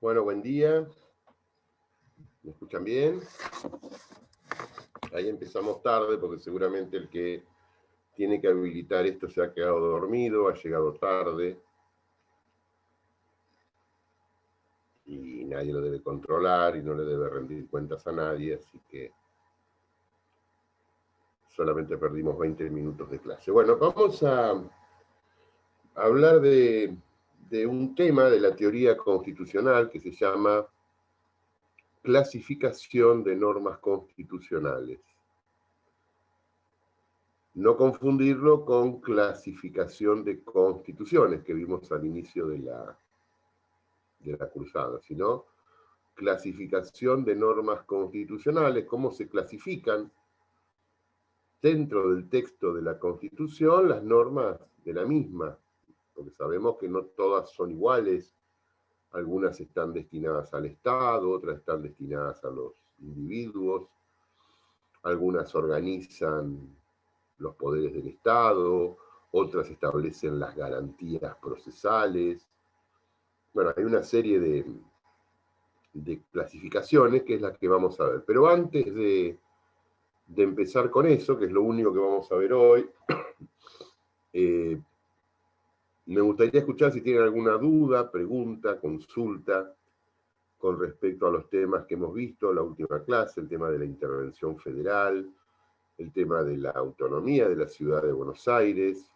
Bueno, buen día. ¿Me escuchan bien? Ahí empezamos tarde porque seguramente el que tiene que habilitar esto se ha quedado dormido, ha llegado tarde. Y nadie lo debe controlar y no le debe rendir cuentas a nadie, así que solamente perdimos 20 minutos de clase. Bueno, vamos a hablar de un tema de la teoría constitucional que se llama clasificación de normas constitucionales. No confundirlo con clasificación de constituciones que vimos al inicio de la cruzada, sino clasificación de normas constitucionales, cómo se clasifican dentro del texto de la Constitución las normas de la misma, porque sabemos que no todas son iguales, algunas están destinadas al Estado, otras están destinadas a los individuos, algunas organizan los poderes del Estado, otras establecen las garantías procesales. Bueno, hay una serie de clasificaciones que es la que vamos a ver. Pero antes de empezar con eso, que es lo único que vamos a ver hoy, me gustaría escuchar si tienen alguna duda, pregunta, consulta con respecto a los temas que hemos visto en la última clase, el tema de la intervención federal, el tema de la autonomía de la ciudad de Buenos Aires.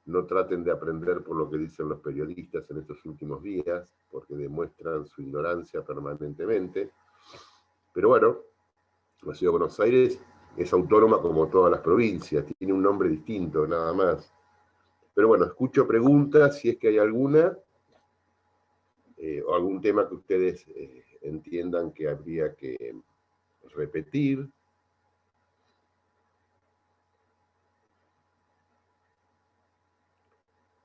No traten de aprender por lo que dicen los periodistas en estos últimos días, porque demuestran su ignorancia permanentemente. Pero bueno, la ciudad de Buenos Aires es autónoma como todas las provincias, tiene un nombre distinto, nada más. Pero bueno, escucho preguntas, si es que hay alguna, o algún tema que ustedes entiendan que habría que repetir.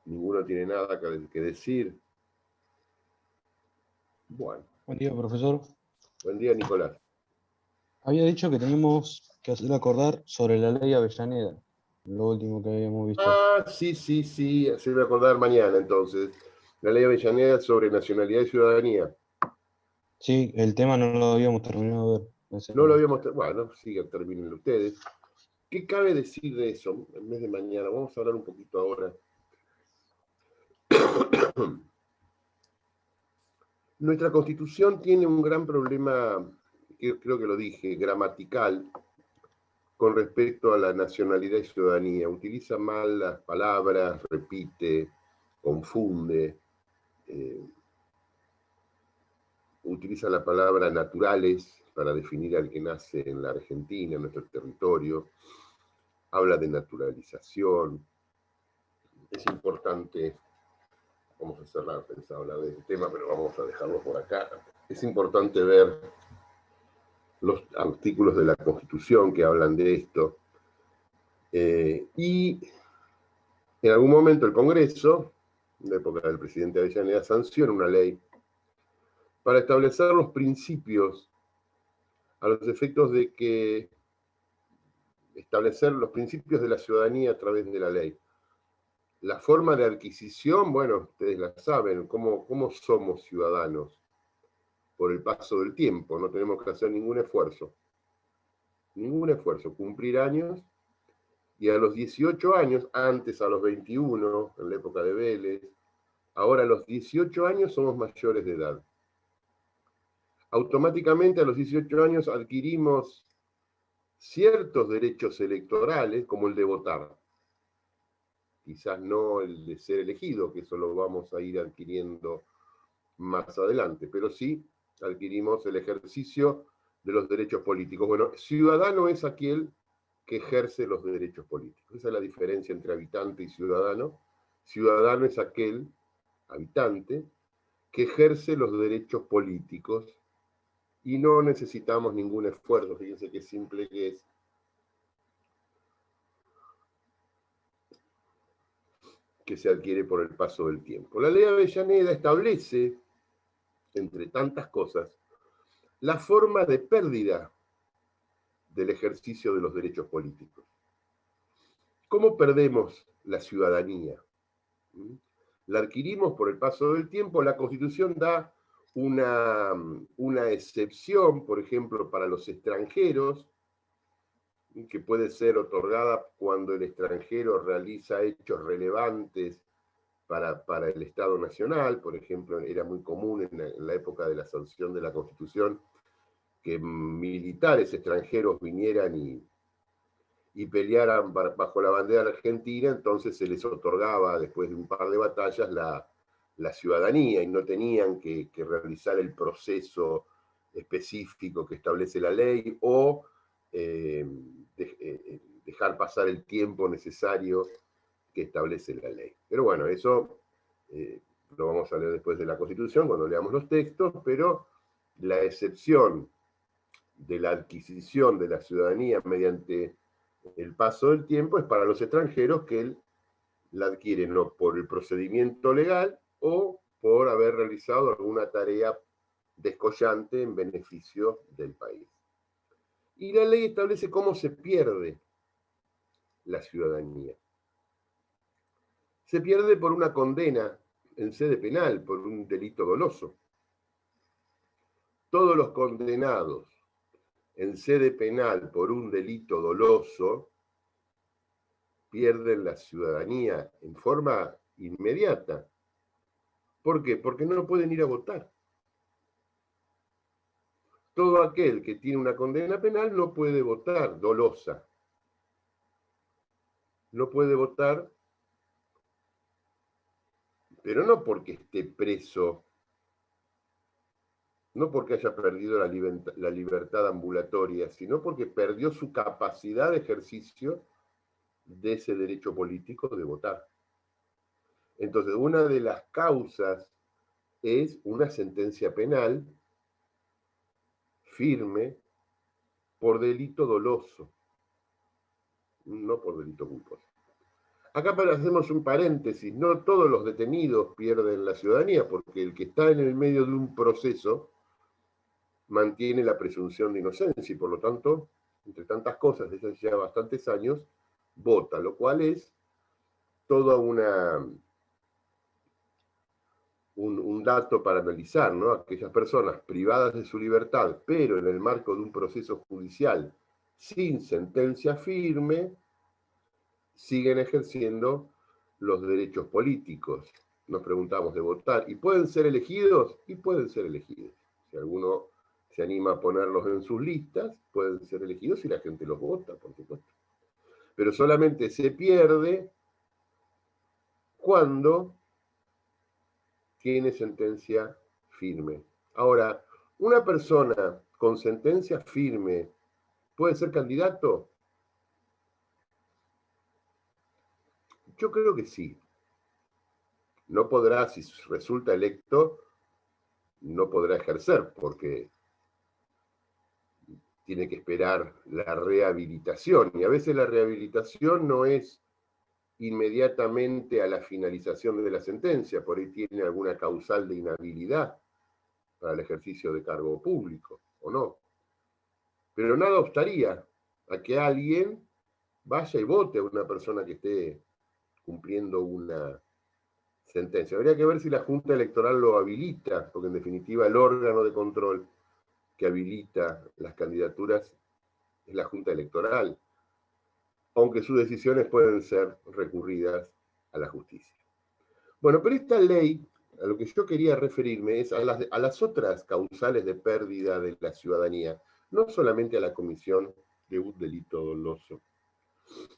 Ninguno tiene nada que decir. Bueno. Buen día, profesor. Buen día, Nicolás. Había dicho que teníamos que hacer acordar sobre la ley Avellaneda, lo último que habíamos visto. Ah, sí, se me va a acordar mañana entonces. La ley Avellaneda sobre nacionalidad y ciudadanía. Sí, el tema no lo habíamos terminado de ver. No lo habíamos... Bueno, sigan, terminen ustedes. ¿Qué cabe decir de eso en vez de mañana? Vamos a hablar un poquito ahora. Nuestra Constitución tiene un gran problema, que creo que lo dije, gramatical, con respecto a la nacionalidad y ciudadanía. Utiliza mal las palabras, repite, confunde, utiliza la palabra naturales para definir al que nace en la Argentina, en nuestro territorio. Habla de naturalización. Es importante, vamos a cerrar, pensaba hablar de este tema, pero vamos a dejarlo por acá. Es importante ver los artículos de la Constitución que hablan de esto. Y en algún momento el Congreso, en la época del presidente Avellaneda, sanciona una ley para establecer los principios a los efectos de que establecer los principios de la ciudadanía a través de la ley. La forma de adquisición, bueno, ustedes la saben, cómo somos ciudadanos por el paso del tiempo, no tenemos que hacer ningún esfuerzo, cumplir años, y a los 18 años, antes a los 21, en la época de Vélez, ahora a los 18 años somos mayores de edad. Automáticamente a los 18 años adquirimos ciertos derechos electorales, como el de votar. Quizás no el de ser elegido, que eso lo vamos a ir adquiriendo más adelante, pero sí adquirimos el ejercicio de los derechos políticos. Bueno, ciudadano es aquel que ejerce los derechos políticos. Esa es la diferencia entre habitante y ciudadano. Ciudadano es aquel habitante que ejerce los derechos políticos y no necesitamos ningún esfuerzo. Fíjense qué simple que es. Que se adquiere por el paso del tiempo. La ley Avellaneda establece, entre tantas cosas, la forma de pérdida del ejercicio de los derechos políticos. ¿Cómo perdemos la ciudadanía? la adquirimos por el paso del tiempo. La Constitución da una excepción, por ejemplo, para los extranjeros, que puede ser otorgada cuando el extranjero realiza hechos relevantes para el Estado Nacional. Por ejemplo, era muy común en la época de la sanción de la Constitución que militares extranjeros vinieran y pelearan bajo la bandera argentina, entonces se les otorgaba, después de un par de batallas, la ciudadanía, y no tenían que realizar el proceso específico que establece la ley, o dejar pasar el tiempo necesario que establece la ley. Pero bueno, eso lo vamos a leer después de la Constitución, cuando leamos los textos, pero la excepción de la adquisición de la ciudadanía mediante el paso del tiempo es para los extranjeros que la adquieren o por el procedimiento legal o por haber realizado alguna tarea descollante en beneficio del país. Y la ley establece cómo se pierde la ciudadanía. Se pierde por una condena en sede penal, por un delito doloso. Todos los condenados en sede penal por un delito doloso pierden la ciudadanía en forma inmediata. ¿Por qué? Porque no pueden ir a votar. Todo aquel que tiene una condena penal no puede votar, dolosa. No puede votar, pero no porque esté preso, no porque haya perdido la libertad ambulatoria, sino porque perdió su capacidad de ejercicio de ese derecho político de votar. Entonces, una de las causas es una sentencia penal firme por delito doloso, no por delito culposo. Acá hacemos un paréntesis, no todos los detenidos pierden la ciudadanía, porque el que está en el medio de un proceso mantiene la presunción de inocencia y por lo tanto, entre tantas cosas, desde hace ya bastantes años, vota, lo cual es toda un dato para analizar, ¿no? Aquellas personas privadas de su libertad, pero en el marco de un proceso judicial sin sentencia firme, siguen ejerciendo los derechos políticos. Nos preguntamos de votar. ¿Y pueden ser elegidos? Y pueden ser elegidos. Si alguno se anima a ponerlos en sus listas, pueden ser elegidos y la gente los vota, por supuesto. Pero solamente se pierde cuando tiene sentencia firme. Ahora, ¿una persona con sentencia firme puede ser candidato? Yo creo que sí. No podrá, si resulta electo, no podrá ejercer, porque tiene que esperar la rehabilitación. Y a veces la rehabilitación no es inmediatamente a la finalización de la sentencia, por ahí tiene alguna causal de inhabilidad para el ejercicio de cargo público, o no. Pero nada obstaría a que alguien vaya y vote a una persona que esté cumpliendo una sentencia. Habría que ver si la Junta Electoral lo habilita, porque en definitiva el órgano de control que habilita las candidaturas es la Junta Electoral, aunque sus decisiones pueden ser recurridas a la justicia. Bueno, pero esta ley, a lo que yo quería referirme es a las otras causales de pérdida de la ciudadanía, no solamente a la comisión de un delito doloso.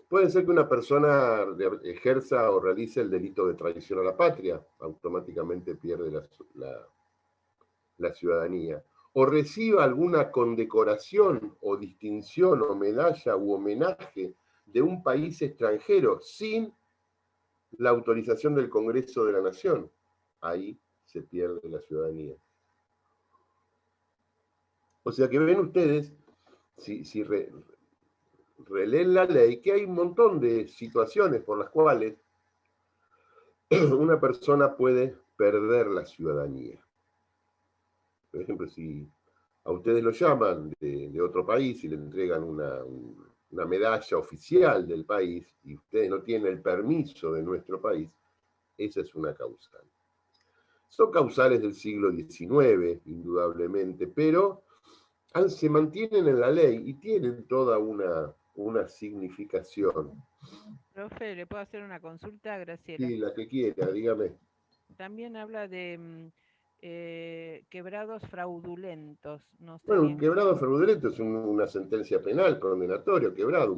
Puede ser que una persona ejerza o realice el delito de traición a la patria, automáticamente pierde la ciudadanía, o reciba alguna condecoración o distinción o medalla u homenaje de un país extranjero sin la autorización del Congreso de la Nación. Ahí se pierde la ciudadanía. O sea que ven ustedes, si releen la ley, que hay un montón de situaciones por las cuales una persona puede perder la ciudadanía. Por ejemplo, si a ustedes lo llaman de otro país y le entregan una medalla oficial del país y ustedes no tienen el permiso de nuestro país, Esa es una causal. Son causales del siglo XIX, indudablemente, pero se mantienen en la ley y tienen toda una significación. Profe, ¿le puedo hacer una consulta a Graciela? Sí, la que quiera, dígame. También habla de quebrados fraudulentos. No sé Bueno, un bien. quebrado fraudulento es una sentencia penal condenatoria, quebrado.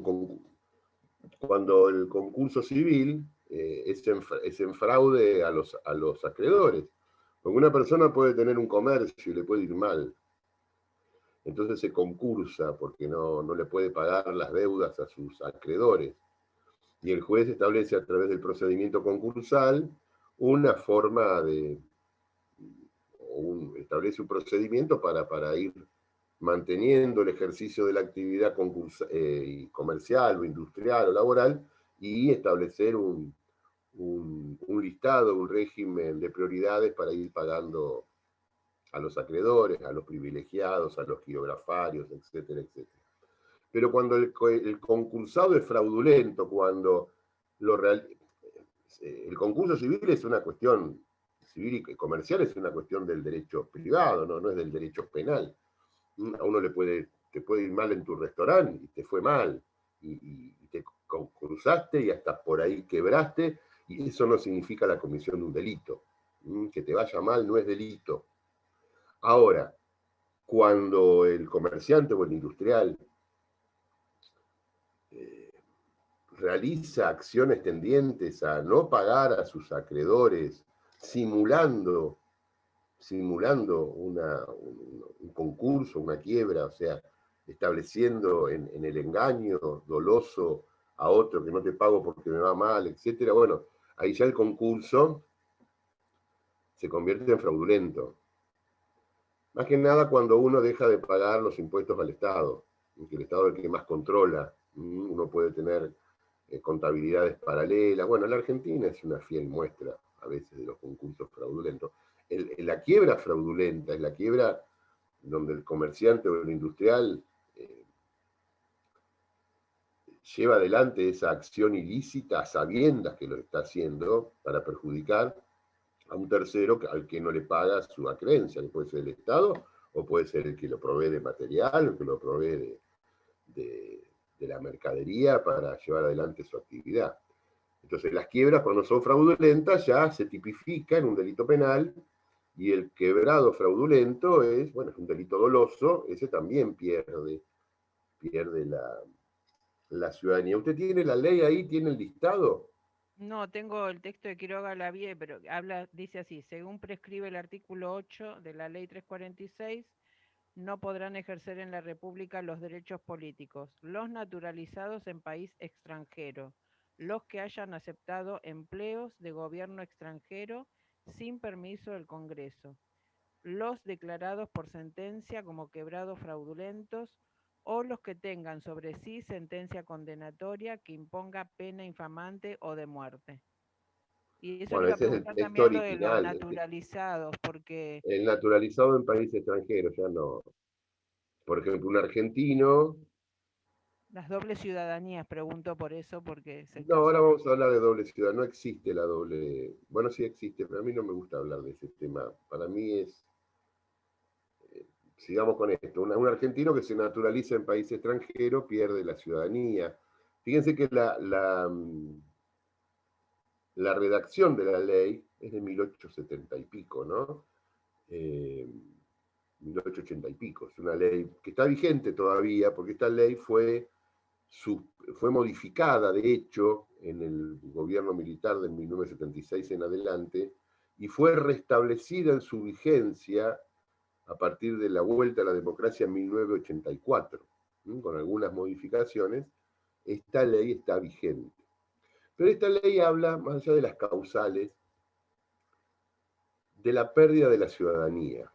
Cuando el concurso civil es en fraude a los acreedores. Porque una persona puede tener un comercio y le puede ir mal. Entonces se concursa porque no le puede pagar las deudas a sus acreedores. Y el juez establece a través del procedimiento concursal una forma establece un procedimiento para ir manteniendo el ejercicio de la actividad comercial o industrial o laboral y establecer un listado, un régimen de prioridades para ir pagando a los acreedores, a los privilegiados, a los quirografarios, etcétera, etcétera. Pero cuando el concursado es fraudulento, cuando el concurso civil es una cuestión, civil y comercial es una cuestión del derecho privado, no es del derecho penal. A uno te puede ir mal en tu restaurante y te fue mal, y te concursaste y hasta por ahí quebraste, y eso no significa la comisión de un delito. Que te vaya mal no es delito. Ahora, cuando el comerciante o el industrial realiza acciones tendientes a no pagar a sus acreedores, simulando un concurso, una quiebra, o sea, estableciendo en el engaño doloso a otro que no te pago porque me va mal, etcétera. Bueno, ahí ya el concurso se convierte en fraudulento. Más que nada cuando uno deja de pagar los impuestos al Estado, que el Estado es el que más controla. Uno puede tener contabilidades paralelas. Bueno, la Argentina es una fiel muestra a veces de los concursos fraudulentos. La quiebra fraudulenta es la quiebra donde el comerciante o el industrial lleva adelante esa acción ilícita a sabiendas que lo está haciendo para perjudicar a un tercero al que no le paga su acreencia, que puede ser el Estado o puede ser el que lo provee de material, o que lo provee de la mercadería para llevar adelante su actividad. Entonces las quiebras cuando son fraudulentas ya se tipifican un delito penal, y el quebrado fraudulento es un delito doloso, ese también pierde la ciudadanía. ¿Usted tiene la ley ahí, tiene el listado? No, tengo el texto de Quiroga Lavie, pero dice así: según prescribe el artículo 8 de la ley 346, no podrán ejercer en la República los derechos políticos los naturalizados en país extranjero, los que hayan aceptado empleos de gobierno extranjero sin permiso del Congreso, los declarados por sentencia como quebrados fraudulentos, o los que tengan sobre sí sentencia condenatoria que imponga pena infamante o de muerte. Y eso le Bueno, iba a ese es el preguntar texto también lo de los original. naturalizados, porque El naturalizado en país extranjero, ya no. Por ejemplo, un argentino. las dobles ciudadanías, pregunto por eso, porque es el No, ahora caso. vamos a hablar de doble ciudad. No existe la doble. Bueno, sí existe, pero a mí no me gusta hablar de ese tema. Para mí es. Sigamos con esto. Un argentino que se naturaliza en país extranjero pierde la ciudadanía. Fíjense que la redacción de la ley es de 1870 y pico, ¿no? 1880 y pico. Es una ley que está vigente todavía, porque esta ley fue modificada, de hecho, en el gobierno militar de 1976 en adelante, y fue restablecida en su vigencia a partir de la vuelta a la democracia en 1984. Con algunas modificaciones, esta ley está vigente. Pero esta ley habla, más allá de las causales, de la pérdida de la ciudadanía,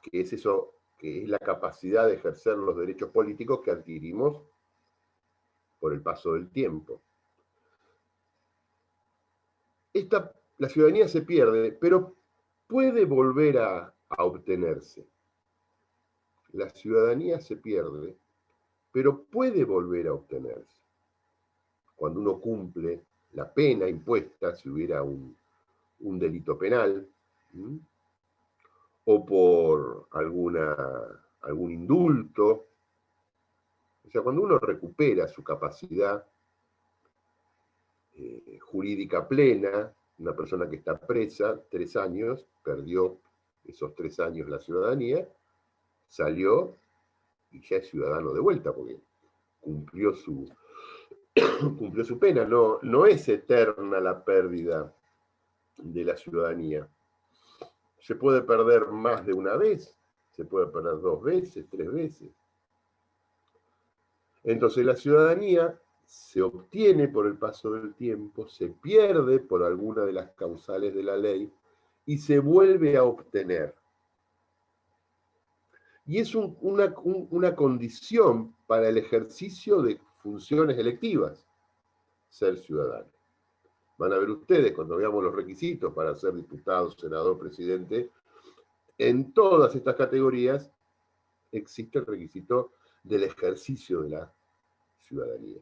que es eso, que es la capacidad de ejercer los derechos políticos que adquirimos por el paso del tiempo. La ciudadanía se pierde, pero puede volver a obtenerse. La ciudadanía se pierde, pero puede volver a obtenerse. Cuando uno cumple la pena impuesta, si hubiera un delito penal, o por algún indulto. O sea, cuando uno recupera su capacidad jurídica plena, una persona que está presa 3 años, perdió esos 3 años la ciudadanía, salió y ya es ciudadano de vuelta, porque cumplió su pena. No es eterna la pérdida de la ciudadanía. Se puede perder más de una vez, se puede perder 2 veces, 3 veces. Entonces la ciudadanía se obtiene por el paso del tiempo, se pierde por alguna de las causales de la ley y se vuelve a obtener. Y es una condición para el ejercicio de funciones electivas, ser ciudadano. Van a ver ustedes, cuando veamos los requisitos para ser diputado, senador, presidente, en todas estas categorías existe el requisito del ejercicio de la ciudadanía.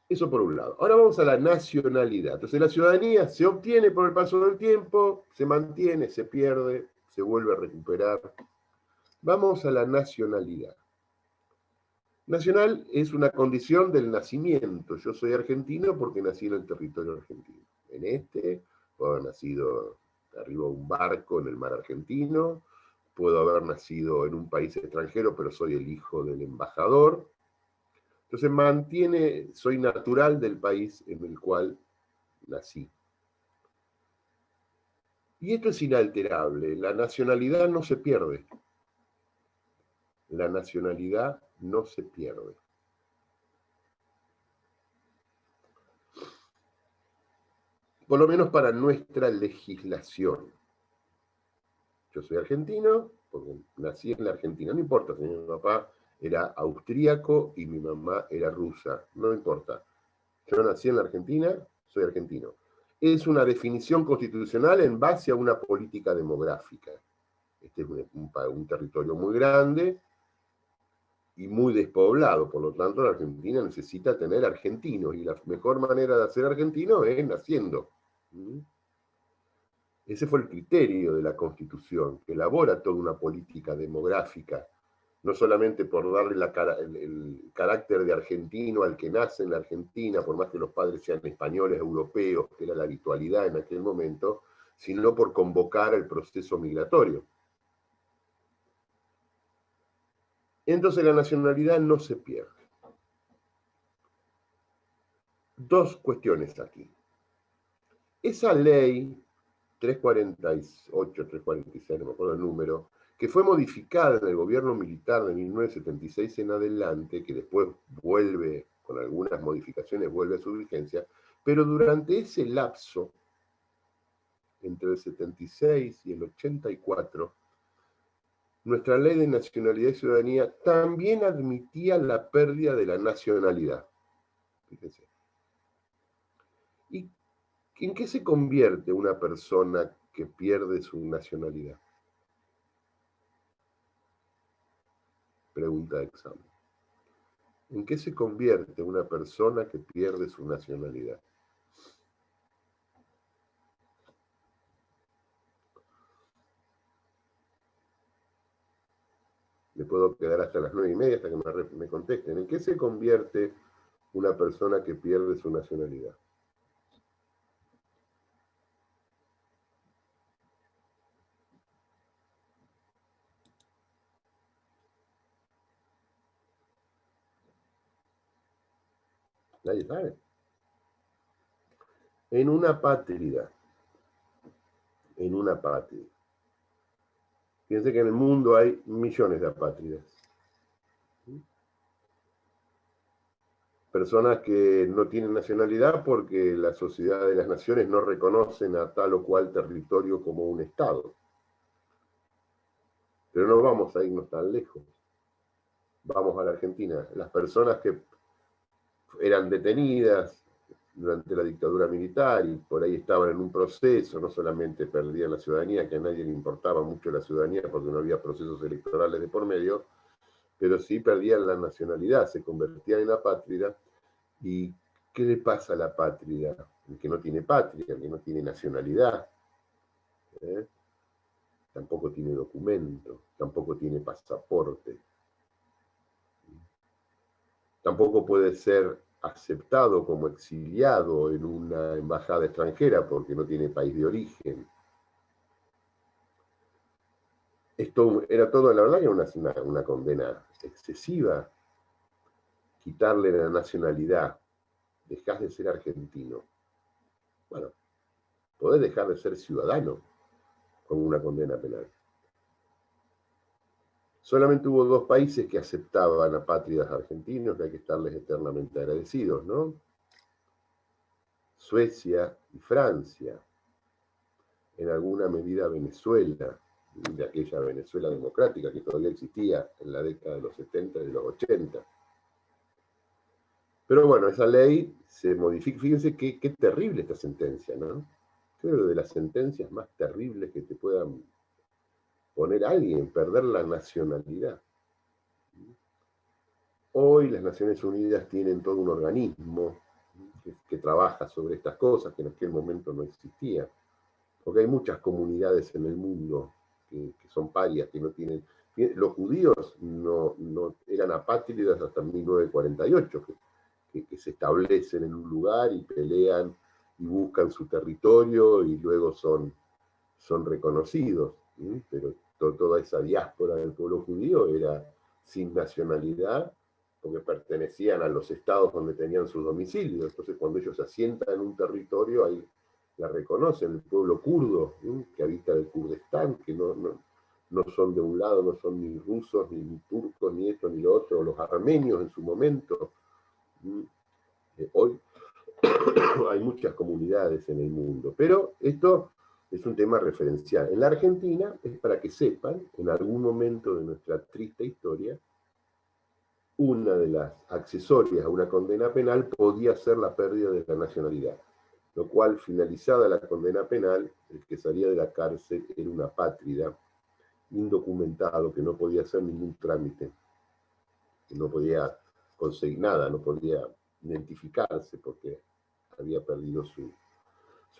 Eso por un lado. Ahora vamos a la nacionalidad. Entonces la ciudadanía se obtiene por el paso del tiempo, se mantiene, se pierde, se vuelve a recuperar. Vamos a la nacionalidad. Nacional es una condición del nacimiento. Yo soy argentino porque nací en el territorio argentino. Puedo haber nacido arriba de un barco en el mar argentino, puedo haber nacido en un país extranjero, pero soy el hijo del embajador. Entonces soy natural del país en el cual nací. Y esto es inalterable. La nacionalidad no se pierde. La nacionalidad no se pierde. Por lo menos para nuestra legislación. Yo soy argentino porque nací en la Argentina. No importa si mi papá era austríaco y mi mamá era rusa. No importa. Yo nací en la Argentina, soy argentino. Es una definición constitucional en base a una política demográfica. Este es un territorio muy grande y muy despoblado, por lo tanto la Argentina necesita tener argentinos, y la mejor manera de hacer argentino es naciendo. Ese fue el criterio de la Constitución, que elabora toda una política demográfica, no solamente por darle el carácter de argentino al que nace en la Argentina, por más que los padres sean españoles, europeos, que era la habitualidad en aquel momento, sino por convocar el proceso migratorio. Entonces la nacionalidad no se pierde. 2 cuestiones aquí. Esa ley 348, 346, no me acuerdo el número, que fue modificada en el gobierno militar de 1976 en adelante, que después vuelve, con algunas modificaciones, vuelve a su vigencia, pero durante ese lapso, entre el 76 y el 84, nuestra ley de nacionalidad y ciudadanía también admitía la pérdida de la nacionalidad. Fíjense. ¿Y en qué se convierte una persona que pierde su nacionalidad? Pregunta de examen. ¿En qué se convierte una persona que pierde su nacionalidad? Me puedo quedar hasta las 9:30 hasta que me contesten. ¿En qué se convierte una persona que pierde su nacionalidad? Nadie sabe. En una patria. En una patria. Fíjense que en el mundo hay millones de apátridas. Personas que no tienen nacionalidad porque la Sociedad de las Naciones no reconocen a tal o cual territorio como un Estado. Pero no vamos a irnos tan lejos. Vamos a la Argentina. Las personas que eran detenidas durante la dictadura militar y por ahí estaban en un proceso, no solamente perdían la ciudadanía, que a nadie le importaba mucho la ciudadanía porque no había procesos electorales de por medio, pero sí perdían la nacionalidad, se convertían en apátrida. ¿Y qué le pasa a la patria? el que no tiene patria, el que no tiene nacionalidad, tampoco tiene documento, tampoco tiene pasaporte, tampoco puede ser aceptado como exiliado en una embajada extranjera porque no tiene país de origen. Esto era todo, la verdad, era una condena excesiva. Quitarle la nacionalidad, dejás de ser argentino. Bueno, podés dejar de ser ciudadano con una condena penal. Solamente hubo 2 países que aceptaban apátridas argentinos, que hay que estarles eternamente agradecidos, ¿no? Suecia y Francia. En alguna medida Venezuela, de aquella Venezuela democrática que todavía existía en la década de los 70 y de los 80. Pero bueno, esa ley se modifica. Fíjense qué terrible esta sentencia, ¿no? Creo de las sentencias más terribles que te puedan poner a alguien, perder la nacionalidad. Hoy las Naciones Unidas tienen todo un organismo que trabaja sobre estas cosas, que en aquel momento no existía. Porque hay muchas comunidades en el mundo que son parias, que no tienen... Los judíos no eran apátridas hasta 1948, que se establecen en un lugar y pelean y buscan su territorio y luego son reconocidos. Pero toda esa diáspora del pueblo judío era sin nacionalidad porque pertenecían a los estados donde tenían sus domicilios. Entonces cuando ellos se asientan en un territorio, ahí la reconocen. El pueblo kurdo, que habita el Kurdistán, que no son de un lado, no son ni rusos, ni turcos, ni esto, ni lo otro, los armenios en su momento. Hoy hay muchas comunidades en el mundo, pero esto es un tema referencial. En la Argentina, es para que sepan, en algún momento de nuestra triste historia, una de las accesorias a una condena penal podía ser la pérdida de la nacionalidad, lo cual, finalizada la condena penal, el que salía de la cárcel era un apátrida, indocumentado, que no podía hacer ningún trámite, que no podía conseguir nada, no podía identificarse porque había perdido su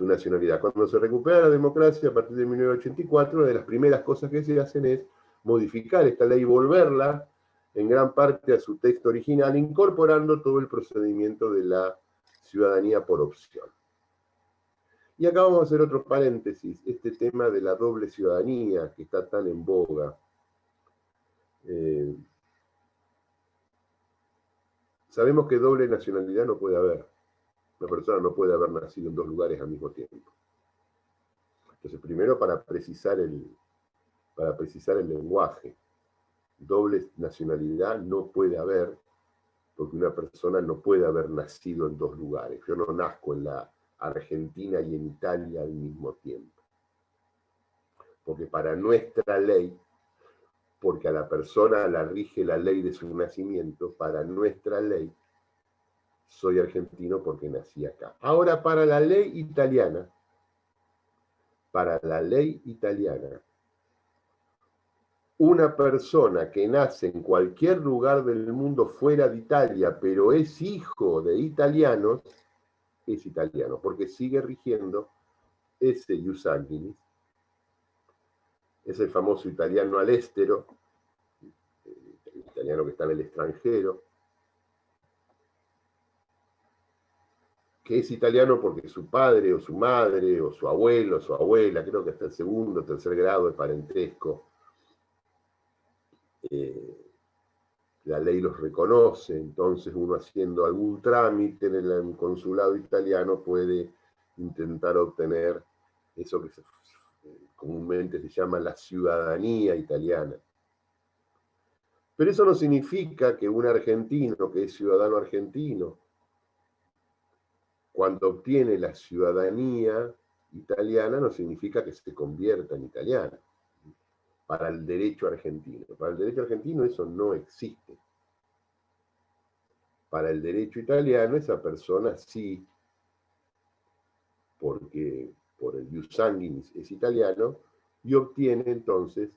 nacionalidad. Cuando se recupera la democracia a partir de 1984, una de las primeras cosas que se hacen es modificar esta ley y volverla en gran parte a su texto original, incorporando todo el procedimiento de la ciudadanía por opción. Y acá vamos a hacer otro paréntesis, este tema de la doble ciudadanía que está tan en boga. Sabemos que doble nacionalidad no puede haber. Una persona no puede haber nacido en 2 lugares al mismo tiempo. Entonces, primero para precisar el lenguaje. Doble nacionalidad no puede haber, porque una persona no puede haber nacido en 2 lugares. Yo no nazco en la Argentina y en Italia al mismo tiempo. Porque para nuestra ley, porque a la persona la rige la ley de su nacimiento, para nuestra ley, soy argentino porque nací acá. Ahora, para la ley italiana, una persona que nace en cualquier lugar del mundo fuera de Italia, pero es hijo de italianos, es italiano, porque sigue rigiendo ese ius sanguinis, es el famoso italiano all'estero, el italiano que está en el extranjero, que es italiano porque su padre o su madre o su abuelo o su abuela, creo que hasta el 2º o 3er grado de parentesco, la ley los reconoce. Entonces uno, haciendo algún trámite en el consulado italiano, puede intentar obtener eso que comúnmente se llama la ciudadanía italiana. Pero eso no significa que un argentino que es ciudadano argentino, cuando obtiene la ciudadanía italiana, no significa que se convierta en italiano. Para el derecho argentino. Para el derecho argentino eso no existe. Para el derecho italiano esa persona sí, porque por el ius sanguinis es italiano, y obtiene entonces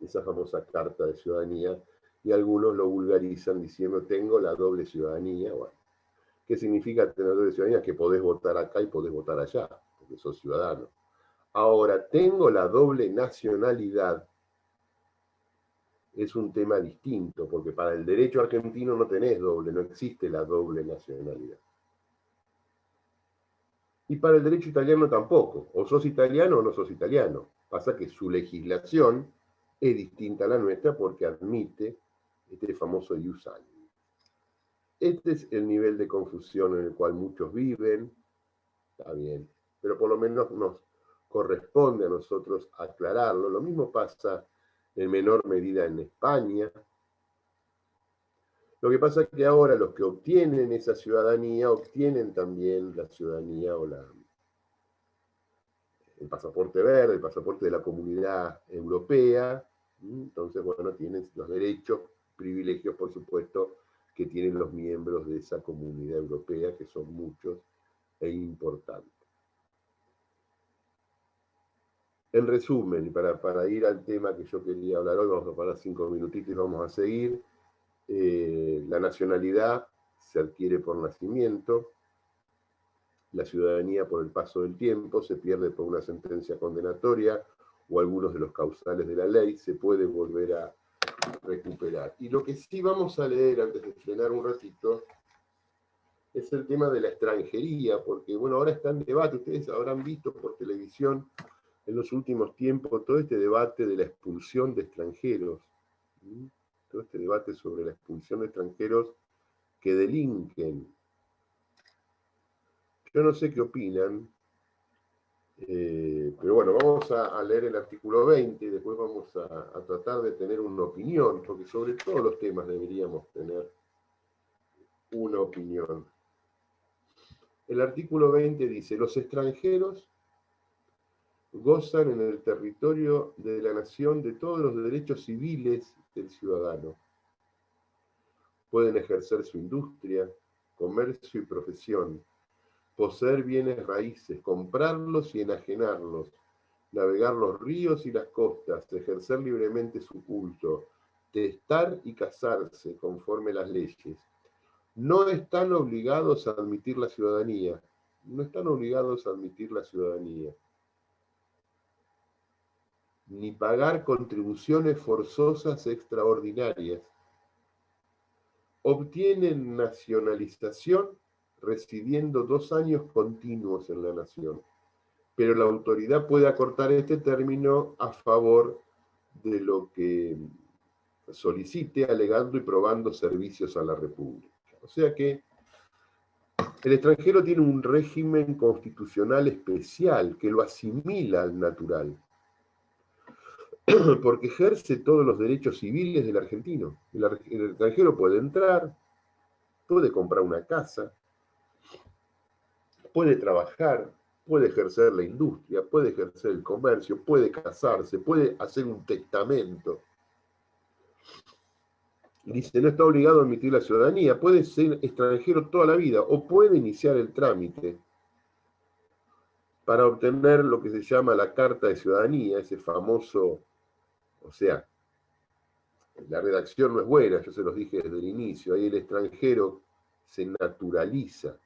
esa famosa carta de ciudadanía, y algunos lo vulgarizan diciendo tengo la doble ciudadanía. Bueno, ¿Qué significa tener doble ciudadanía? Que podés votar acá y podés votar allá, porque sos ciudadano. Ahora, tengo la doble nacionalidad. Es un tema distinto, porque para el derecho argentino no tenés doble, no existe la doble nacionalidad. Y para el derecho italiano tampoco. O sos italiano o no sos italiano. Pasa que su legislación es distinta a la nuestra porque admite este famoso ius sanguinis. Este es el nivel de confusión en el cual muchos viven. Está bien, pero por lo menos nos corresponde a nosotros aclararlo. Lo mismo pasa en menor medida en España. Lo que pasa es que ahora los que obtienen esa ciudadanía obtienen también la ciudadanía o el pasaporte verde, el pasaporte de la Comunidad Europea. Entonces, bueno, tienen los derechos, privilegios, por supuesto, que tienen los miembros de esa Comunidad Europea, que son muchos e importantes. En resumen, y para ir al tema que yo quería hablar hoy, vamos a parar 5 minutitos y vamos a seguir. La nacionalidad se adquiere por nacimiento, la ciudadanía por el paso del tiempo, se pierde por una sentencia condenatoria o algunos de los causales de la ley, se puede volver a recuperar. Y lo que sí vamos a leer antes de frenar un ratito es el tema de la extranjería, porque bueno, ahora está en debate, ustedes habrán visto por televisión en los últimos tiempos todo este debate de la expulsión de extranjeros, todo este debate sobre la expulsión de extranjeros que delinquen. Yo no sé qué opinan, pero bueno, vamos a leer el artículo 20 y después vamos a tratar de tener una opinión, porque sobre todos los temas deberíamos tener una opinión. El artículo 20 dice: los extranjeros gozan en el territorio de la nación de todos los derechos civiles del ciudadano. Pueden ejercer su industria, comercio y profesión, poseer bienes raíces, comprarlos y enajenarlos, navegar los ríos y las costas, ejercer libremente su culto, testar y casarse conforme las leyes. No están obligados a admitir la ciudadanía. No están obligados a admitir la ciudadanía. Ni pagar contribuciones forzosas extraordinarias. Obtienen nacionalización residiendo 2 años continuos en la nación, pero la autoridad puede acortar este término a favor de lo que solicite, alegando y probando servicios a la República. O sea que el extranjero tiene un régimen constitucional especial que lo asimila al natural, porque ejerce todos los derechos civiles del argentino. El extranjero puede entrar, puede comprar una casa, puede trabajar, puede ejercer la industria, puede ejercer el comercio, puede casarse, puede hacer un testamento. Dice, no está obligado a admitir la ciudadanía, puede ser extranjero toda la vida o puede iniciar el trámite para obtener lo que se llama la carta de ciudadanía, ese famoso, o sea, la redacción no es buena, yo se los dije desde el inicio, ahí el extranjero se naturaliza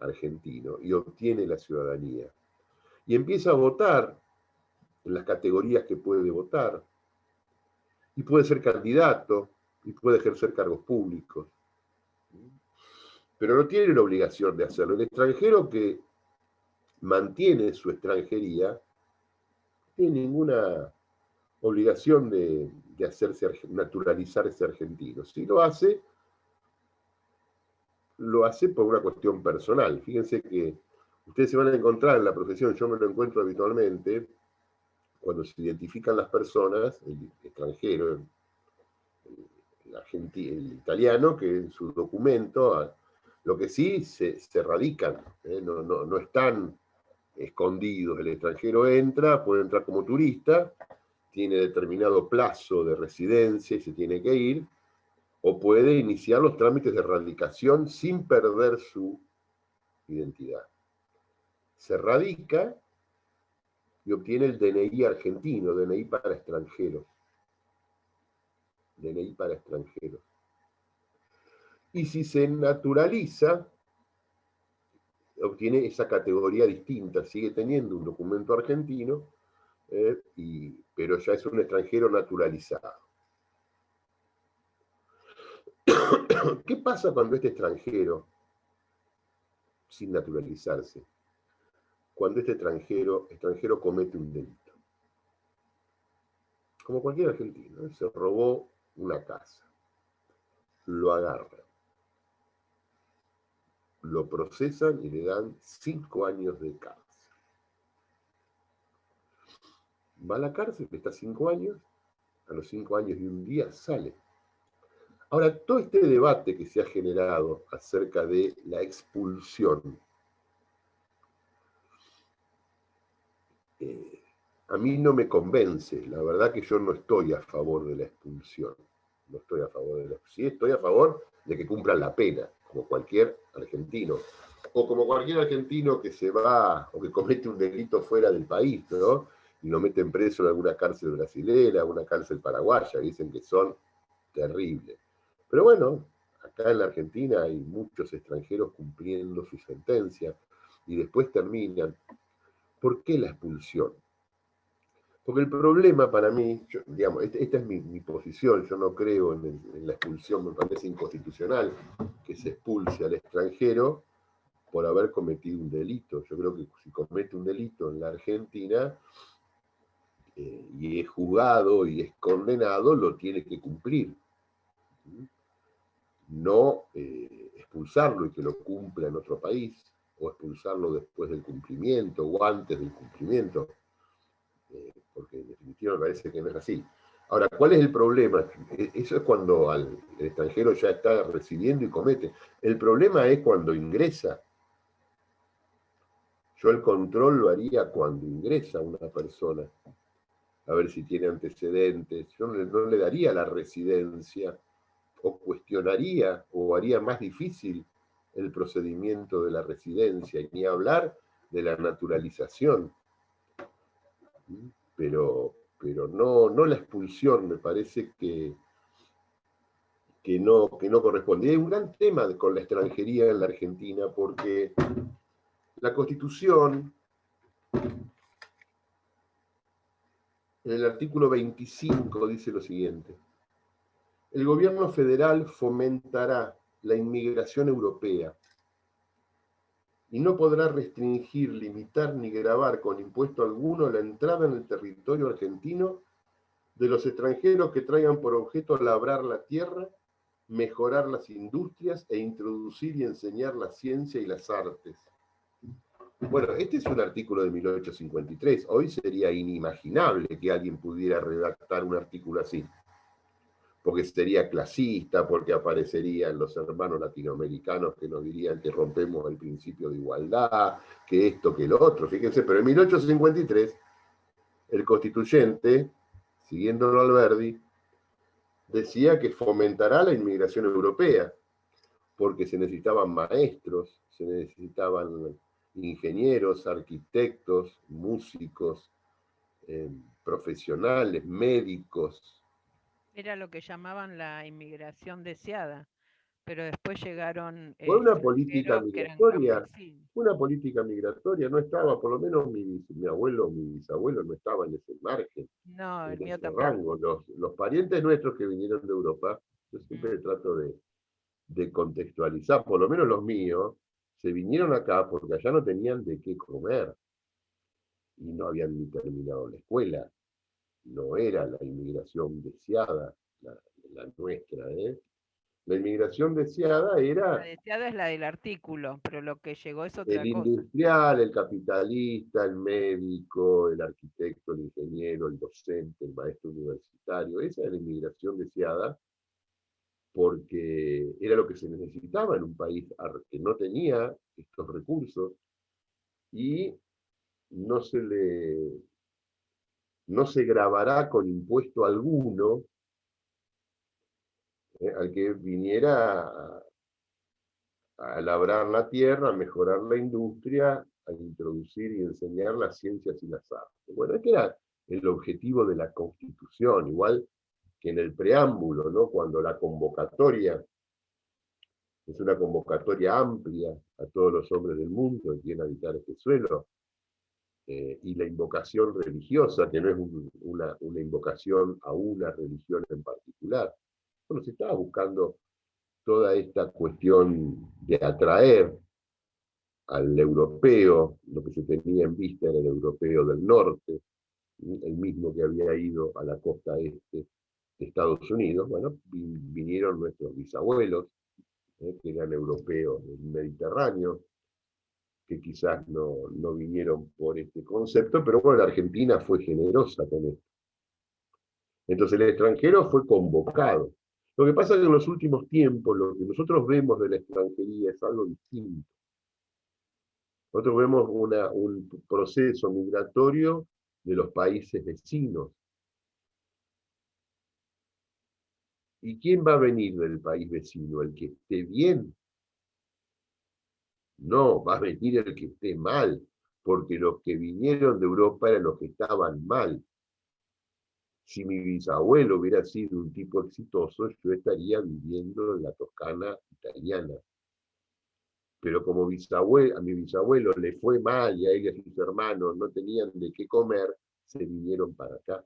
argentino y obtiene la ciudadanía. Y empieza a votar en las categorías que puede votar, y puede ser candidato, y puede ejercer cargos públicos. Pero no tiene la obligación de hacerlo. El extranjero que mantiene su extranjería no tiene ninguna obligación de naturalizarse argentino. Si lo hace por una cuestión personal. Fíjense que ustedes se van a encontrar en la profesión, yo me lo encuentro habitualmente, cuando se identifican las personas, el extranjero, el italiano, que en su documento, lo que sí se radican, no están escondidos. El extranjero entra, puede entrar como turista, tiene determinado plazo de residencia y se tiene que ir, o puede iniciar los trámites de radicación sin perder su identidad. Se radica y obtiene el DNI argentino, DNI para extranjeros. DNI para extranjeros. y si se naturaliza, obtiene esa categoría distinta, sigue teniendo un documento argentino, pero ya es un extranjero naturalizado. ¿Qué pasa cuando este extranjero, sin naturalizarse, cuando este extranjero comete un delito? Como cualquier argentino, se robó una casa, lo agarran, lo procesan y le dan 5 años de cárcel. Va a la cárcel, está 5 años, a los 5 años y un día sale. Ahora, todo este debate que se ha generado acerca de la expulsión, a mí no me convence. La verdad que yo no estoy a favor de la expulsión. No estoy a favor de la expulsión. Sí estoy a favor de que cumplan la pena, como cualquier argentino. O como cualquier argentino que se va o que comete un delito fuera del país, ¿no? Y lo meten preso en alguna cárcel brasilera, una cárcel paraguaya, dicen que son terribles. Pero bueno, acá en la Argentina hay muchos extranjeros cumpliendo su sentencia y después terminan. ¿Por qué la expulsión? Porque el problema para mí, digamos, esta es mi posición, yo no creo en la expulsión, me parece inconstitucional que se expulse al extranjero por haber cometido un delito. Yo creo que si comete un delito en la Argentina y es juzgado y es condenado, lo tiene que cumplir. No expulsarlo y que lo cumpla en otro país, o expulsarlo después del cumplimiento o antes del cumplimiento. Porque en definitiva me parece que no es así. Ahora, ¿cuál es el problema? Eso es cuando el extranjero ya está residiendo y comete. El problema es cuando ingresa. Yo el control lo haría cuando ingresa una persona, a ver si tiene antecedentes. Yo no le daría la residencia, o cuestionaría, o haría más difícil el procedimiento de la residencia, y ni hablar de la naturalización. Pero no la expulsión, me parece que no corresponde. Y hay un gran tema con la extranjería en la Argentina, porque la Constitución, en el artículo 25, dice lo siguiente: el gobierno federal fomentará la inmigración europea y no podrá restringir, limitar ni gravar con impuesto alguno la entrada en el territorio argentino de los extranjeros que traigan por objeto labrar la tierra, mejorar las industrias e introducir y enseñar la ciencia y las artes. Bueno, este es un artículo de 1853. Hoy sería inimaginable que alguien pudiera redactar un artículo así, porque sería clasista, porque aparecerían los hermanos latinoamericanos que nos dirían que rompemos el principio de igualdad, que esto, que lo otro. Fíjense, pero en 1853 el constituyente, siguiéndolo Alberdi, decía que fomentará la inmigración europea, porque se necesitaban maestros, se necesitaban ingenieros, arquitectos, músicos, profesionales, médicos. Era lo que llamaban la inmigración deseada, pero después llegaron Fue una política extranjeros que eran migratoria, campesinos. no estaba, por lo menos mi abuelo, mi bisabuelo no estaba en ese margen, No, el en mío ese tampoco. rango. Los parientes nuestros que vinieron de Europa, yo siempre trato de contextualizar, por lo menos los míos, se vinieron acá porque allá no tenían de qué comer y no habían ni terminado la escuela. No era la inmigración deseada, la nuestra, ¿eh? La inmigración deseada La era deseada es la del artículo, pero lo que llegó es el otra cosa. industrial, el capitalista, el médico, el arquitecto, el ingeniero, el docente, el maestro universitario. Esa era la inmigración deseada, porque era lo que se necesitaba en un país que no tenía estos recursos y no no se grabará con impuesto alguno al que viniera a labrar la tierra, a mejorar la industria, a introducir y enseñar las ciencias y las artes. Bueno, este era el objetivo de la Constitución, igual que en el preámbulo, ¿no? Cuando la convocatoria Es una convocatoria amplia a todos los hombres del mundo que quieren habitar este suelo, y la invocación religiosa, que no es una invocación a una religión en particular. Bueno, se estaba buscando toda esta cuestión de atraer al europeo, lo que se tenía en vista era el europeo del norte, el mismo que había ido a la costa este de Estados Unidos. Bueno, vinieron nuestros bisabuelos, que eran europeos del Mediterráneo, que quizás no vinieron por este concepto, pero bueno, la Argentina fue generosa con esto. Entonces el extranjero fue convocado. Lo que pasa es que en los últimos tiempos lo que nosotros vemos de la extranjería es algo distinto. Nosotros vemos un proceso migratorio de los países vecinos. ¿Y quién va a venir del país vecino? ¿El que esté bien? No, va a venir el que esté mal, porque los que vinieron de Europa eran los que estaban mal. Si mi bisabuelo hubiera sido un tipo exitoso, yo estaría viviendo en la Toscana italiana. Pero como a mi bisabuelo le fue mal y a él y a sus hermanos no tenían de qué comer, se vinieron para acá.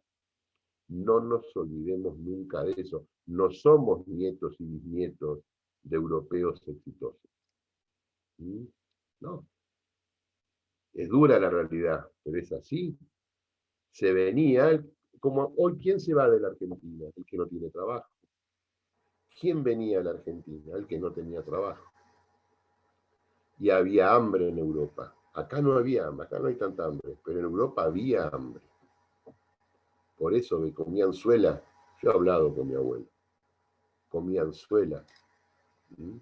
No nos olvidemos nunca de eso. No somos nietos y bisnietos de europeos exitosos. ¿Mm? No. Es dura la realidad, pero es así. Se venía, como hoy, ¿quién se va de la Argentina? El que no tiene trabajo. ¿Quién venía a la Argentina? El que no tenía trabajo. Y había hambre en Europa. Acá no había hambre, acá no hay tanta hambre, pero en Europa había hambre. Por eso me comían suela. Yo he hablado con mi abuelo. Comían suela. ¿Mm?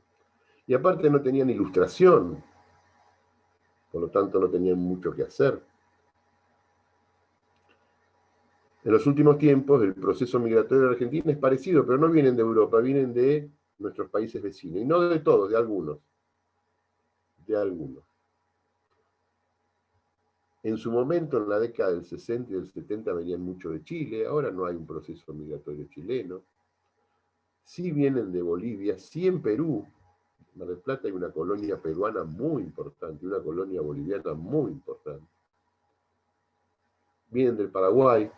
Y aparte no tenían ilustración, por lo tanto no tenían mucho que hacer. En los últimos tiempos el proceso migratorio de Argentina es parecido, pero no vienen de Europa, vienen de nuestros países vecinos. Y no de todos, de algunos. De algunos. En su momento, en la década del 60 y del 70, venían mucho de Chile, ahora no hay un proceso migratorio chileno. Sí vienen de Bolivia, sí en Perú. En Mar del Plata hay una colonia peruana muy importante, una colonia boliviana muy importante. Vienen del Paraguay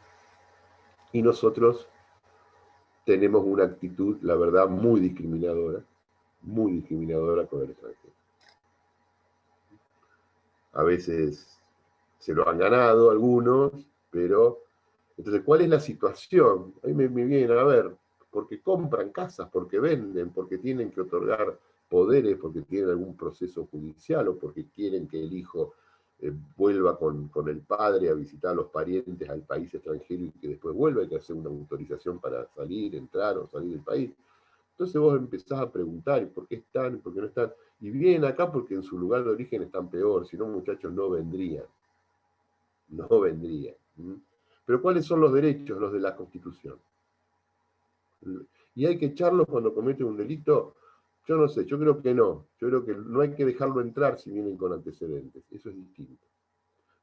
y nosotros tenemos una actitud, la verdad, muy discriminadora con el extranjero. A veces se lo han ganado algunos, pero entonces, ¿cuál es la situación? Ahí me vienen a ver, porque compran casas, porque venden, porque tienen que otorgar poderes, porque tienen algún proceso judicial o porque quieren que el hijo vuelva con el padre a visitar a los parientes al país extranjero y que después vuelva, hay que hacer una autorización para salir, entrar o salir del país. Entonces vos empezás a preguntar, ¿por qué están? ¿Por qué no están? Y vienen acá porque en su lugar de origen están peor, si no, muchachos, no vendrían. No vendrían. Pero ¿cuáles son los derechos? Los de la Constitución. ¿Y hay que echarlos cuando cometen un delito? Yo no sé, yo creo que no. Yo creo que no hay que dejarlo entrar si vienen con antecedentes. Eso es distinto.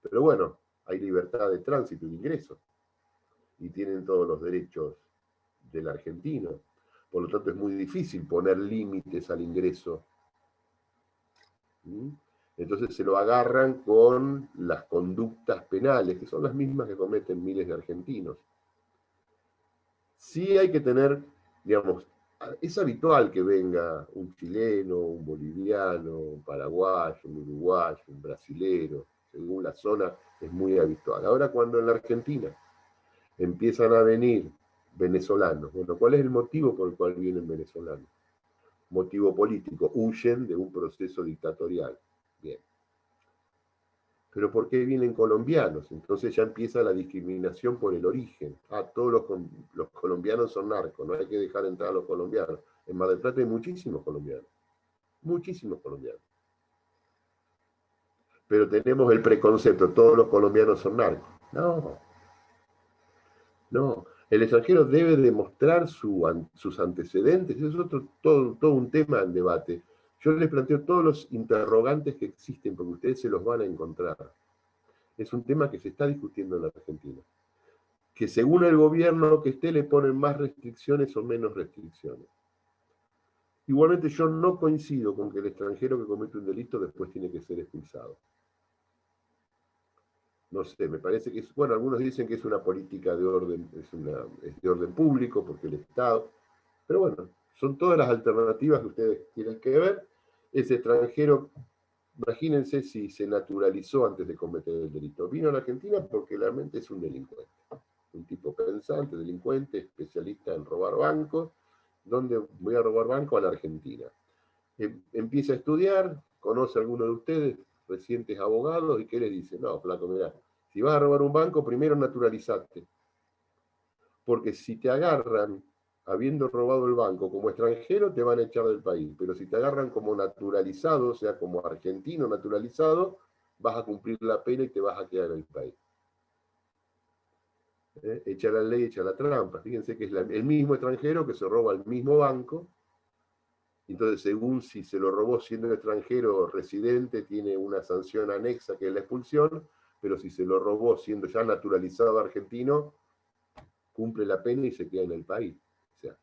Pero bueno, hay libertad de tránsito y de ingreso. Y tienen todos los derechos del argentino. Por lo tanto, es muy difícil poner límites al ingreso. Entonces se lo agarran con las conductas penales, que son las mismas que cometen miles de argentinos. Sí hay que tener, digamos, es habitual que venga un chileno, un boliviano, un paraguayo, un uruguayo, un brasilero, según la zona es muy habitual. Ahora cuando en la Argentina empiezan a venir venezolanos, bueno, ¿cuál es el motivo por el cual vienen venezolanos? Motivo político, huyen de un proceso dictatorial. Bien. Pero ¿por qué vienen colombianos? Entonces ya empieza la discriminación por el origen. Todos los colombianos son narcos, no hay que dejar entrar a los colombianos. En Mar del Plata hay muchísimos colombianos. Muchísimos colombianos. Pero tenemos el preconcepto, todos los colombianos son narcos. No. No. El extranjero debe demostrar sus antecedentes. Eso es todo un tema en debate. Yo les planteo todos los interrogantes que existen, porque ustedes se los van a encontrar. Es un tema que se está discutiendo en la Argentina. Que según el gobierno que esté le ponen más restricciones o menos restricciones. Igualmente yo no coincido con que el extranjero que comete un delito después tiene que ser expulsado. No sé, me parece que es, bueno, algunos dicen que es una política de orden, es de orden público, porque el Estado, pero bueno, son todas las alternativas que ustedes tienen que ver. Ese extranjero, imagínense si se naturalizó antes de cometer el delito. Vino a la Argentina porque realmente es un delincuente. Un tipo pensante, delincuente, especialista en robar bancos. ¿Dónde voy a robar banco? A la Argentina. Empieza a estudiar, conoce a alguno de ustedes, recientes abogados, y ¿qué les dice? No, flaco, mirá, si vas a robar un banco, primero naturalizate. Porque si te agarran habiendo robado el banco como extranjero, te van a echar del país. Pero si te agarran como naturalizado, o sea, como argentino naturalizado, vas a cumplir la pena y te vas a quedar en el país. Echa la ley, echa la trampa. Fíjense que es el mismo extranjero que se roba el mismo banco. Entonces, según si se lo robó siendo extranjero o residente, tiene una sanción anexa que es la expulsión, pero si se lo robó siendo ya naturalizado argentino, cumple la pena y se queda en el país. O sea,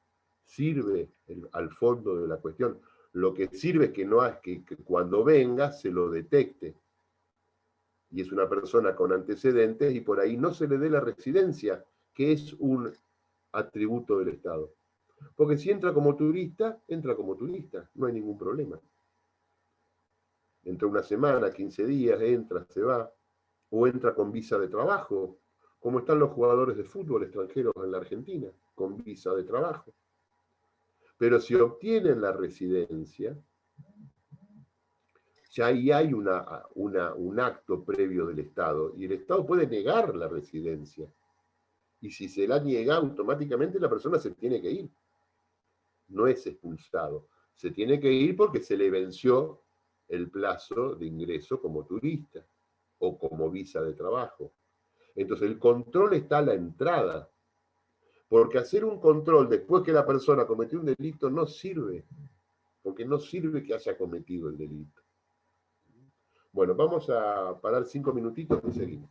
sirve al fondo de la cuestión. Lo que sirve es que no es que cuando venga se lo detecte. Y es una persona con antecedentes y por ahí no se le dé la residencia, que es un atributo del Estado. Porque si entra como turista, no hay ningún problema. Entra una semana, 15 días, entra, se va, o entra con visa de trabajo, como están los jugadores de fútbol extranjeros en la Argentina, con visa de trabajo. Pero si obtienen la residencia, ya ahí hay un acto previo del Estado, y el Estado puede negar la residencia. Y si se la niega, automáticamente la persona se tiene que ir. No es expulsado. Se tiene que ir porque se le venció el plazo de ingreso como turista o como visa de trabajo. Entonces el control está a la entrada, porque hacer un control después que la persona cometió un delito no sirve, porque no sirve que haya cometido el delito. Bueno, vamos a parar 5 minutitos y seguimos.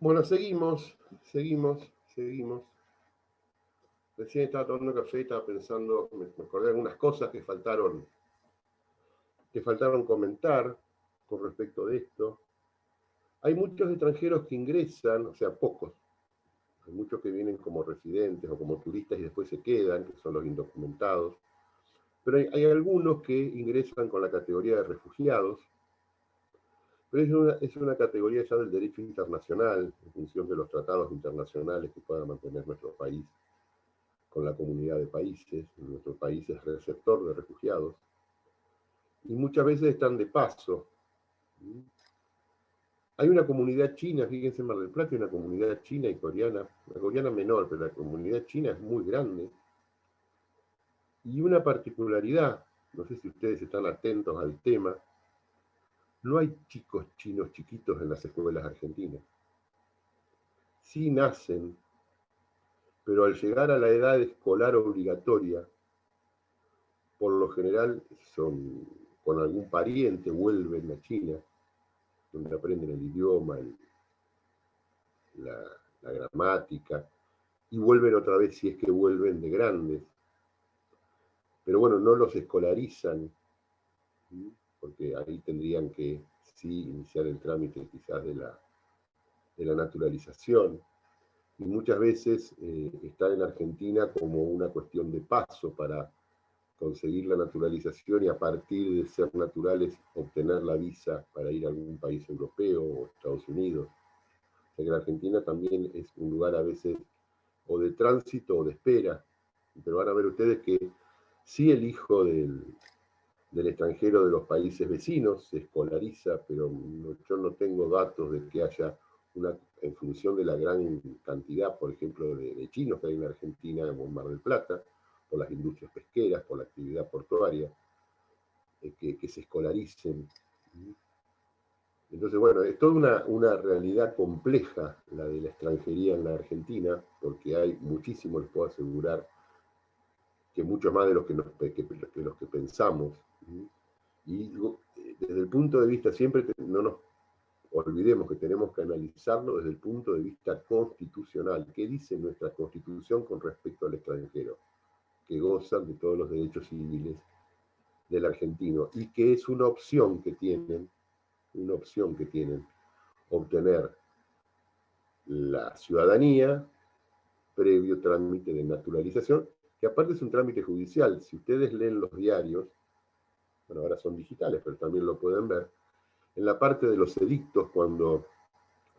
Bueno, seguimos. Recién estaba tomando café, estaba pensando, me acordé de algunas cosas que faltaron comentar con respecto de esto. Hay muchos extranjeros que ingresan, o sea, pocos. Hay muchos que vienen como residentes o como turistas y después se quedan, que son los indocumentados. Pero hay algunos que ingresan con la categoría de refugiados, pero es una categoría ya del derecho internacional, en función de los tratados internacionales que pueda mantener nuestro país con la comunidad de países. Nuestro país es receptor de refugiados, y muchas veces están de paso. Hay una comunidad china, fíjense, en Mar del Plata hay una comunidad china y coreana, la coreana menor, pero la comunidad china es muy grande. Y una particularidad, no sé si ustedes están atentos al tema, no hay chicos chinos chiquitos en las escuelas argentinas. Sí nacen, pero al llegar a la edad escolar obligatoria, por lo general son con algún pariente, vuelven a China, donde aprenden el idioma, la gramática, y vuelven otra vez si es que vuelven de grandes. Pero bueno, no los escolarizan, ¿sí? Porque ahí tendrían que sí iniciar el trámite quizás de la naturalización. Y muchas veces están en Argentina como una cuestión de paso para conseguir la naturalización y a partir de ser naturales obtener la visa para ir a algún país europeo o Estados Unidos. O sea que la Argentina también es un lugar a veces o de tránsito o de espera, pero van a ver ustedes que sí el hijo del extranjero de los países vecinos se escolariza, pero yo no tengo datos de que haya en función de la gran cantidad, por ejemplo, de chinos que hay en Argentina, en Mar del Plata, por las industrias pesqueras, por la actividad portuaria, que se escolaricen. Entonces, bueno, es toda una realidad compleja la de la extranjería en la Argentina, porque hay muchísimo, les puedo asegurar, que mucho más de los que pensamos. Y desde el punto de vista, siempre no nos olvidemos que tenemos que analizarlo desde el punto de vista constitucional. ¿Qué dice nuestra Constitución con respecto al extranjero? Que gozan de todos los derechos civiles del argentino y que es una opción que tienen obtener la ciudadanía previo trámite de naturalización, que aparte es un trámite judicial. Si ustedes leen los diarios, bueno, ahora son digitales, pero también lo pueden ver, en la parte de los edictos, cuando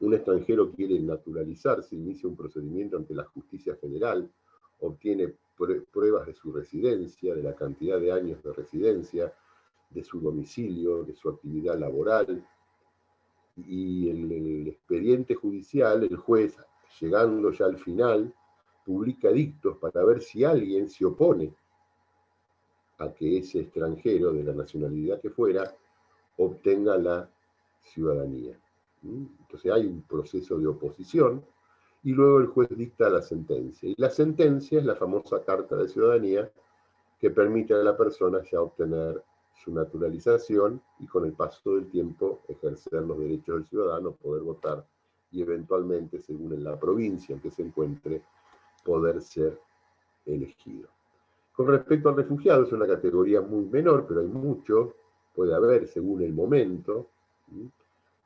un extranjero quiere naturalizarse, inicia un procedimiento ante la justicia federal, obtiene pruebas de su residencia, de la cantidad de años de residencia, de su domicilio, de su actividad laboral, y el expediente judicial, el juez, llegando ya al final, publica edictos para ver si alguien se opone a que ese extranjero, de la nacionalidad que fuera, obtenga la ciudadanía. Entonces hay un proceso de oposición y luego el juez dicta la sentencia. Y la sentencia es la famosa carta de ciudadanía que permite a la persona ya obtener su naturalización y con el paso del tiempo ejercer los derechos del ciudadano, poder votar y eventualmente, según en la provincia en que se encuentre, poder ser elegido. Con respecto al refugiado, es una categoría muy menor, pero hay mucho, puede haber según el momento.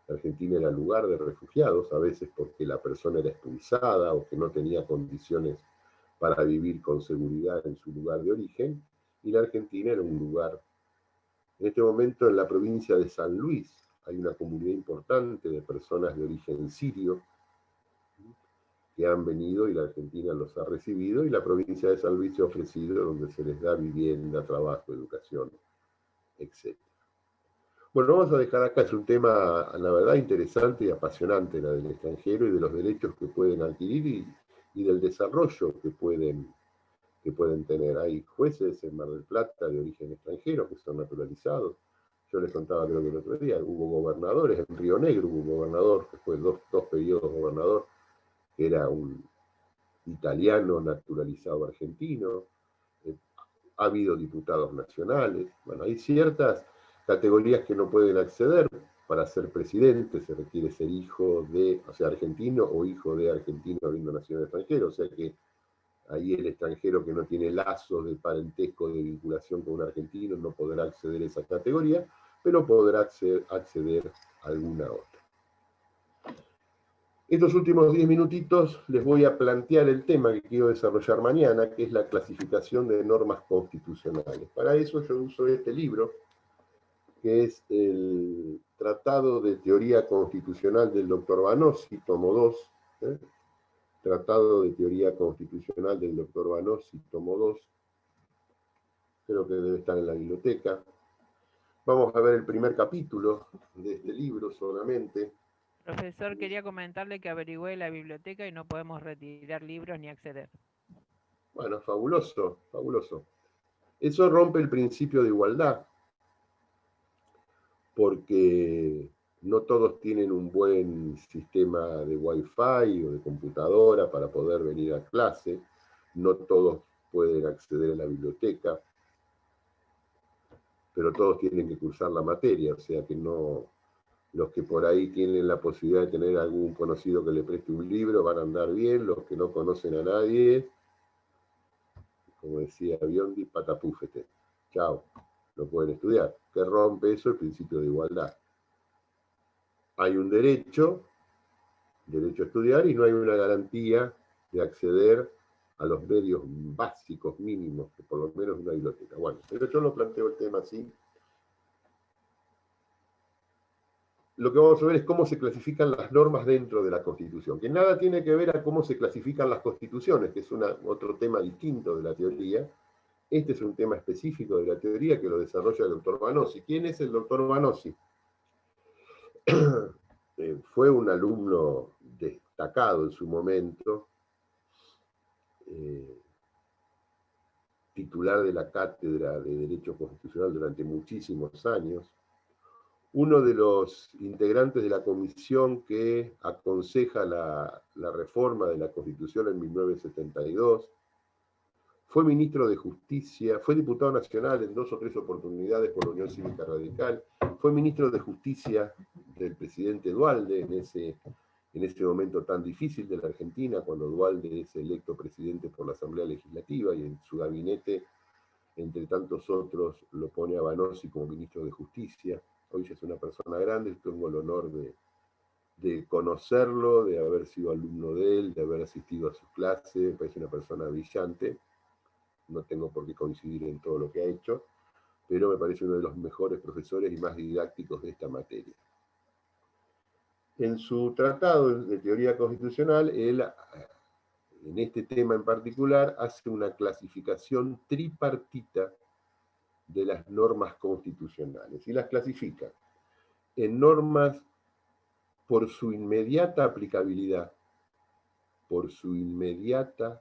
Argentina era lugar de refugiados, a veces porque la persona era expulsada o que no tenía condiciones para vivir con seguridad en su lugar de origen, y la Argentina era un lugar. En este momento en la provincia de San Luis hay una comunidad importante de personas de origen sirio que han venido y la Argentina los ha recibido, y la provincia de San Luis se ha ofrecido donde se les da vivienda, trabajo, educación, etc. Bueno, vamos a dejar acá, es un tema, la verdad, interesante y apasionante, la del extranjero y de los derechos que pueden adquirir y del desarrollo que pueden tener. Hay jueces en Mar del Plata de origen extranjero que son naturalizados. Yo les contaba, creo que el otro día, hubo gobernadores en Río Negro, hubo un gobernador que fue dos periodos gobernador, que era un italiano naturalizado argentino. Ha habido diputados nacionales. Bueno, hay ciertas categorías que no pueden acceder para ser presidente se requiere ser hijo de, o sea, argentino o hijo de argentino habiendo nacido en el extranjero, o sea que ahí el extranjero que no tiene lazos de parentesco, de vinculación con un argentino, no podrá acceder a esa categoría, pero podrá acceder a alguna otra. Estos últimos 10 minutitos les voy a plantear el tema que quiero desarrollar mañana, que es la clasificación de normas constitucionales. Para eso yo uso este libro, que es el Tratado de Teoría Constitucional del Dr. Vanossi, tomo 2. Tratado de Teoría Constitucional del Dr. Vanossi, tomo 2. Creo que debe estar en la biblioteca. Vamos a ver el primer capítulo de este libro solamente. Profesor, quería comentarle que averigüé la biblioteca y no podemos retirar libros ni acceder. Bueno, fabuloso, fabuloso. Eso rompe el principio de igualdad, porque no todos tienen un buen sistema de Wi-Fi o de computadora para poder venir a clase, no todos pueden acceder a la biblioteca, pero todos tienen que cursar la materia, o sea que no, los que por ahí tienen la posibilidad de tener algún conocido que le preste un libro van a andar bien, los que no conocen a nadie, como decía Biondi, patapúfete, chao, no pueden estudiar. ¿Qué rompe eso? El principio de igualdad. Hay un derecho a estudiar y no hay una garantía de acceder a los medios básicos mínimos, que por lo menos una biblioteca. Bueno, pero yo lo planteo el tema así. Lo que vamos a ver es cómo se clasifican las normas dentro de la Constitución, que nada tiene que ver a cómo se clasifican las constituciones, que es otro tema distinto de la teoría. Este es un tema específico de la teoría que lo desarrolla el doctor Vanossi. ¿Quién es el doctor Vanossi? Fue un alumno destacado en su momento, titular de la cátedra de Derecho Constitucional durante muchísimos años, uno de los integrantes de la comisión que aconseja la reforma de la Constitución en 1972, fue ministro de Justicia, fue diputado nacional en 2 o 3 oportunidades por la Unión Cívica Radical, fue ministro de Justicia del presidente Duhalde en ese momento tan difícil de la Argentina, cuando Duhalde es electo presidente por la Asamblea Legislativa y en su gabinete, entre tantos otros, lo pone a Vanossi como ministro de Justicia. Hoy ya es una persona grande, tengo el honor de conocerlo, de haber sido alumno de él, de haber asistido a sus clases, me parece una persona brillante. No tengo por qué coincidir en todo lo que ha hecho, pero me parece uno de los mejores profesores y más didácticos de esta materia. En su tratado de teoría constitucional, él, en este tema en particular, hace una clasificación tripartita de las normas constitucionales, y las clasifica en normas por su inmediata aplicabilidad, por su inmediato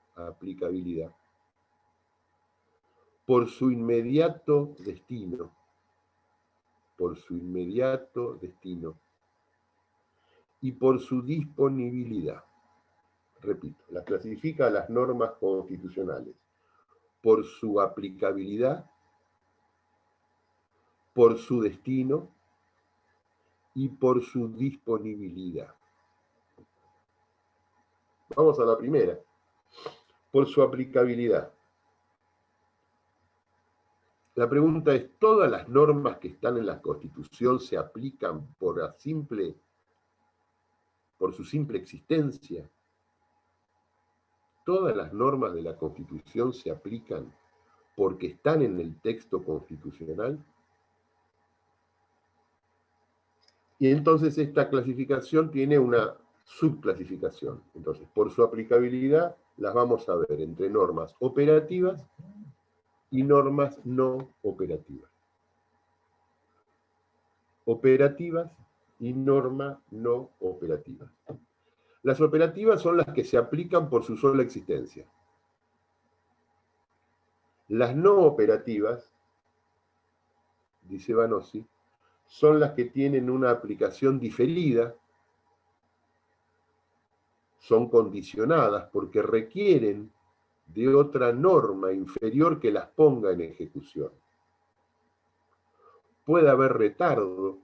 destino, y por su disponibilidad. Repito, las clasifica a las normas constitucionales por su aplicabilidad, por su destino y por su disponibilidad. Vamos a la primera. Por su aplicabilidad. La pregunta es, ¿todas las normas que están en la Constitución se aplican por su simple existencia? ¿Todas las normas de la Constitución se aplican porque están en el texto constitucional? Y entonces esta clasificación tiene una subclasificación. Entonces, por su aplicabilidad, las vamos a ver entre normas operativas y normas no operativas. Operativas y normas no operativas. Las operativas son las que se aplican por su sola existencia. Las no operativas, dice Vanossi, son las que tienen una aplicación diferida, son condicionadas porque requieren de otra norma inferior que las ponga en ejecución. Puede haber retardo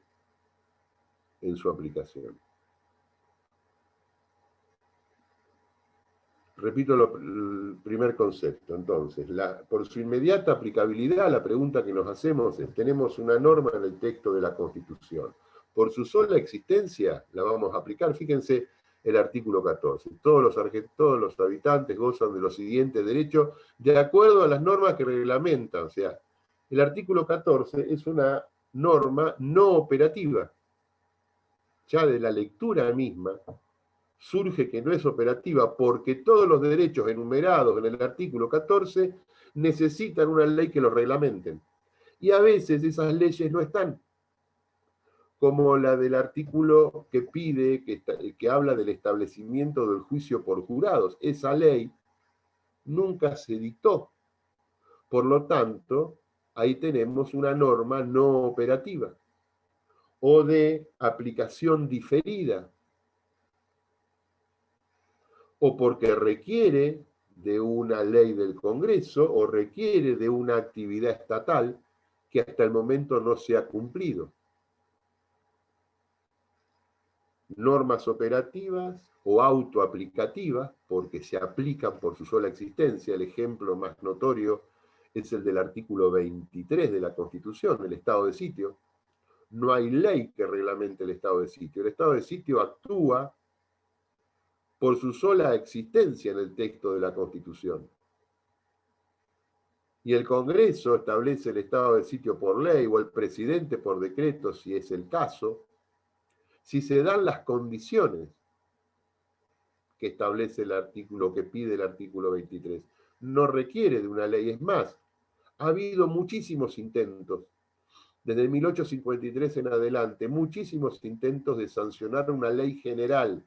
en su aplicación. Repito el primer concepto, entonces, por su inmediata aplicabilidad, la pregunta que nos hacemos es, tenemos una norma en el texto de la Constitución. Por su sola existencia, la vamos a aplicar. Fíjense el artículo 14. Todos los habitantes gozan de los siguientes derechos de acuerdo a las normas que reglamentan. O sea, el artículo 14 es una norma no operativa. Ya de la lectura misma, surge que no es operativa porque todos los derechos enumerados en el artículo 14 necesitan una ley que los reglamenten. Y a veces esas leyes no están, como la del artículo que pide, que habla del establecimiento del juicio por jurados. Esa ley nunca se dictó. Por lo tanto, ahí tenemos una norma no operativa o de aplicación diferida, o porque requiere de una ley del Congreso o requiere de una actividad estatal que hasta el momento no se ha cumplido. Normas operativas o autoaplicativas, porque se aplican por su sola existencia. El ejemplo más notorio es el del artículo 23 de la Constitución, del estado de sitio. No hay ley que reglamente el estado de sitio. El estado de sitio actúa por su sola existencia en el texto de la Constitución. Y el Congreso establece el estado de sitio por ley o el presidente por decreto, si es el caso, si se dan las condiciones que establece el artículo, que pide el artículo 23. No requiere de una ley. Es más, ha habido muchísimos intentos, desde 1853 en adelante, muchísimos intentos de sancionar una ley general,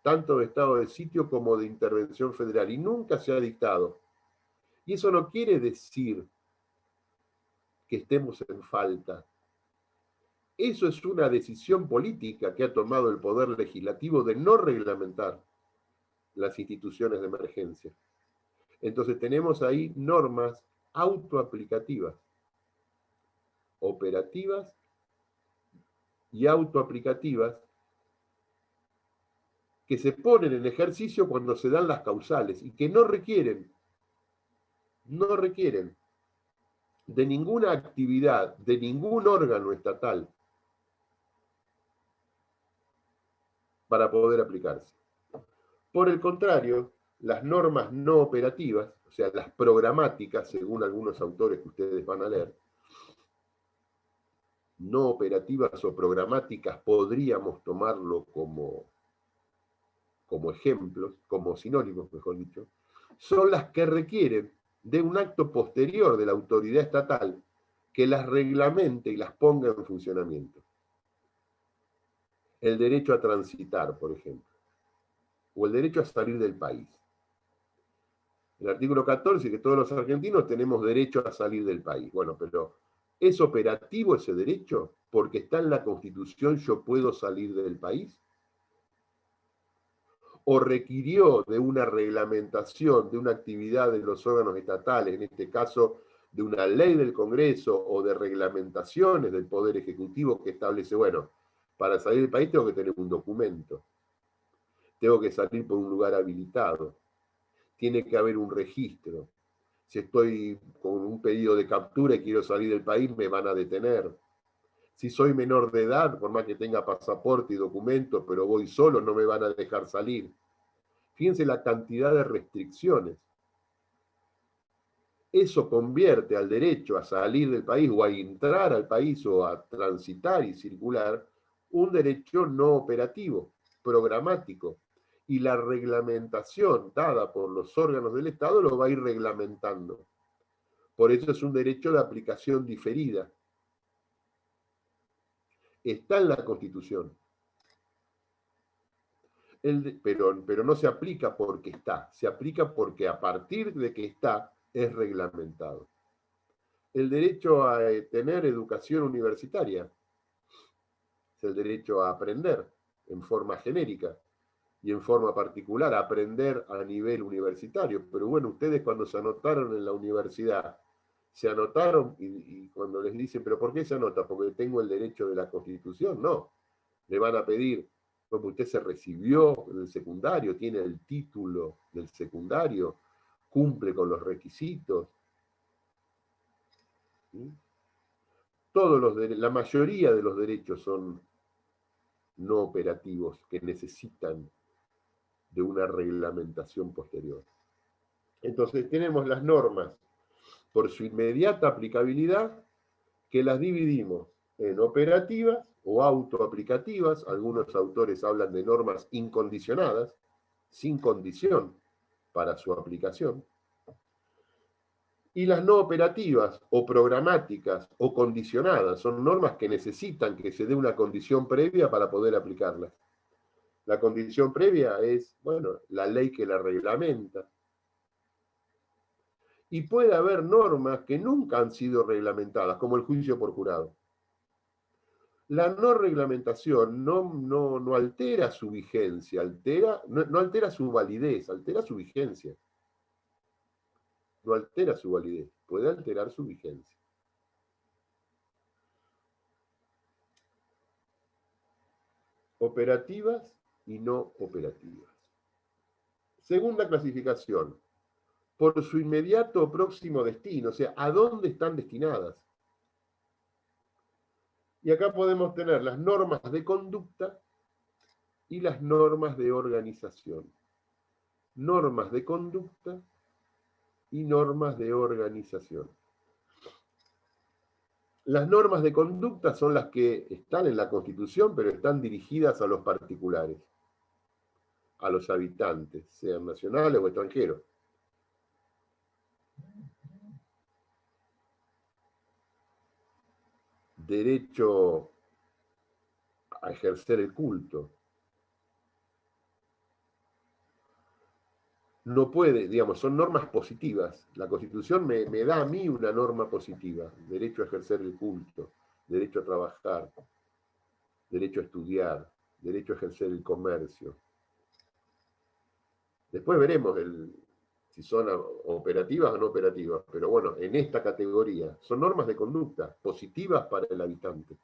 tanto de estado de sitio como de intervención federal, y nunca se ha dictado. Y eso no quiere decir que estemos en falta. Eso es una decisión política que ha tomado el Poder Legislativo de no reglamentar las instituciones de emergencia. Entonces tenemos ahí normas autoaplicativas, operativas y autoaplicativas, que se ponen en ejercicio cuando se dan las causales y que no requieren de ninguna actividad, de ningún órgano estatal para poder aplicarse. Por el contrario, las normas no operativas, o sea, las programáticas, según algunos autores que ustedes van a leer, no operativas o programáticas podríamos tomarlo como ejemplos, como sinónimos, mejor dicho, son las que requieren de un acto posterior de la autoridad estatal que las reglamente y las ponga en funcionamiento. El derecho a transitar, por ejemplo, o el derecho a salir del país. El artículo 14, que todos los argentinos tenemos derecho a salir del país. Bueno, pero ¿es operativo ese derecho? Porque está en la Constitución, yo puedo salir del país. ¿O requirió de una reglamentación, de una actividad de los órganos estatales, en este caso de una ley del Congreso o de reglamentaciones del Poder Ejecutivo que establece, bueno, para salir del país tengo que tener un documento, tengo que salir por un lugar habilitado, tiene que haber un registro, si estoy con un pedido de captura y quiero salir del país me van a detener, si soy menor de edad, por más que tenga pasaporte y documentos, pero voy solo, no me van a dejar salir. Fíjense la cantidad de restricciones. Eso convierte al derecho a salir del país o a entrar al país o a transitar y circular un derecho no operativo, programático. Y la reglamentación dada por los órganos del Estado lo va a ir reglamentando. Por eso es un derecho de aplicación diferida. Está en la Constitución. Pero no se aplica porque está, se aplica porque a partir de que está, es reglamentado. El derecho a tener educación universitaria es el derecho a aprender en forma genérica y en forma particular, a aprender a nivel universitario. Pero bueno, ustedes cuando se anotaron en la universidad, se anotaron y cuando les dicen, ¿pero por qué se anota? Porque tengo el derecho de la Constitución. No, Le van a pedir, como usted se recibió del secundario, tiene el título del secundario, cumple con los requisitos. ¿Sí? La mayoría de los derechos son no operativos, que necesitan de una reglamentación posterior. Entonces tenemos las normas por su inmediata aplicabilidad, que las dividimos en operativas o autoaplicativas. Algunos autores hablan de normas incondicionadas, sin condición para su aplicación. Y las no operativas o programáticas o condicionadas son normas que necesitan que se dé una condición previa para poder aplicarlas. La condición previa es, bueno, la ley que la reglamenta. Y puede haber normas que nunca han sido reglamentadas, como el juicio por jurado. La no reglamentación no altera su vigencia, no altera su validez, altera su vigencia. No altera su validez, puede alterar su vigencia. Operativas y no operativas. Segunda clasificación, por su inmediato o próximo destino, o sea, ¿a dónde están destinadas? Y acá podemos tener las normas de conducta y las normas de organización. Normas de conducta y normas de organización. Las normas de conducta son las que están en la Constitución, pero están dirigidas a los particulares, a los habitantes, sean nacionales o extranjeros. Derecho a ejercer el culto. No puede, digamos, son normas positivas. La Constitución me da a mí una norma positiva. Derecho a ejercer el culto, derecho a trabajar, derecho a estudiar, derecho a ejercer el comercio. Después veremos si son operativas o no operativas, pero bueno, en esta categoría son normas de conducta positivas para el habitante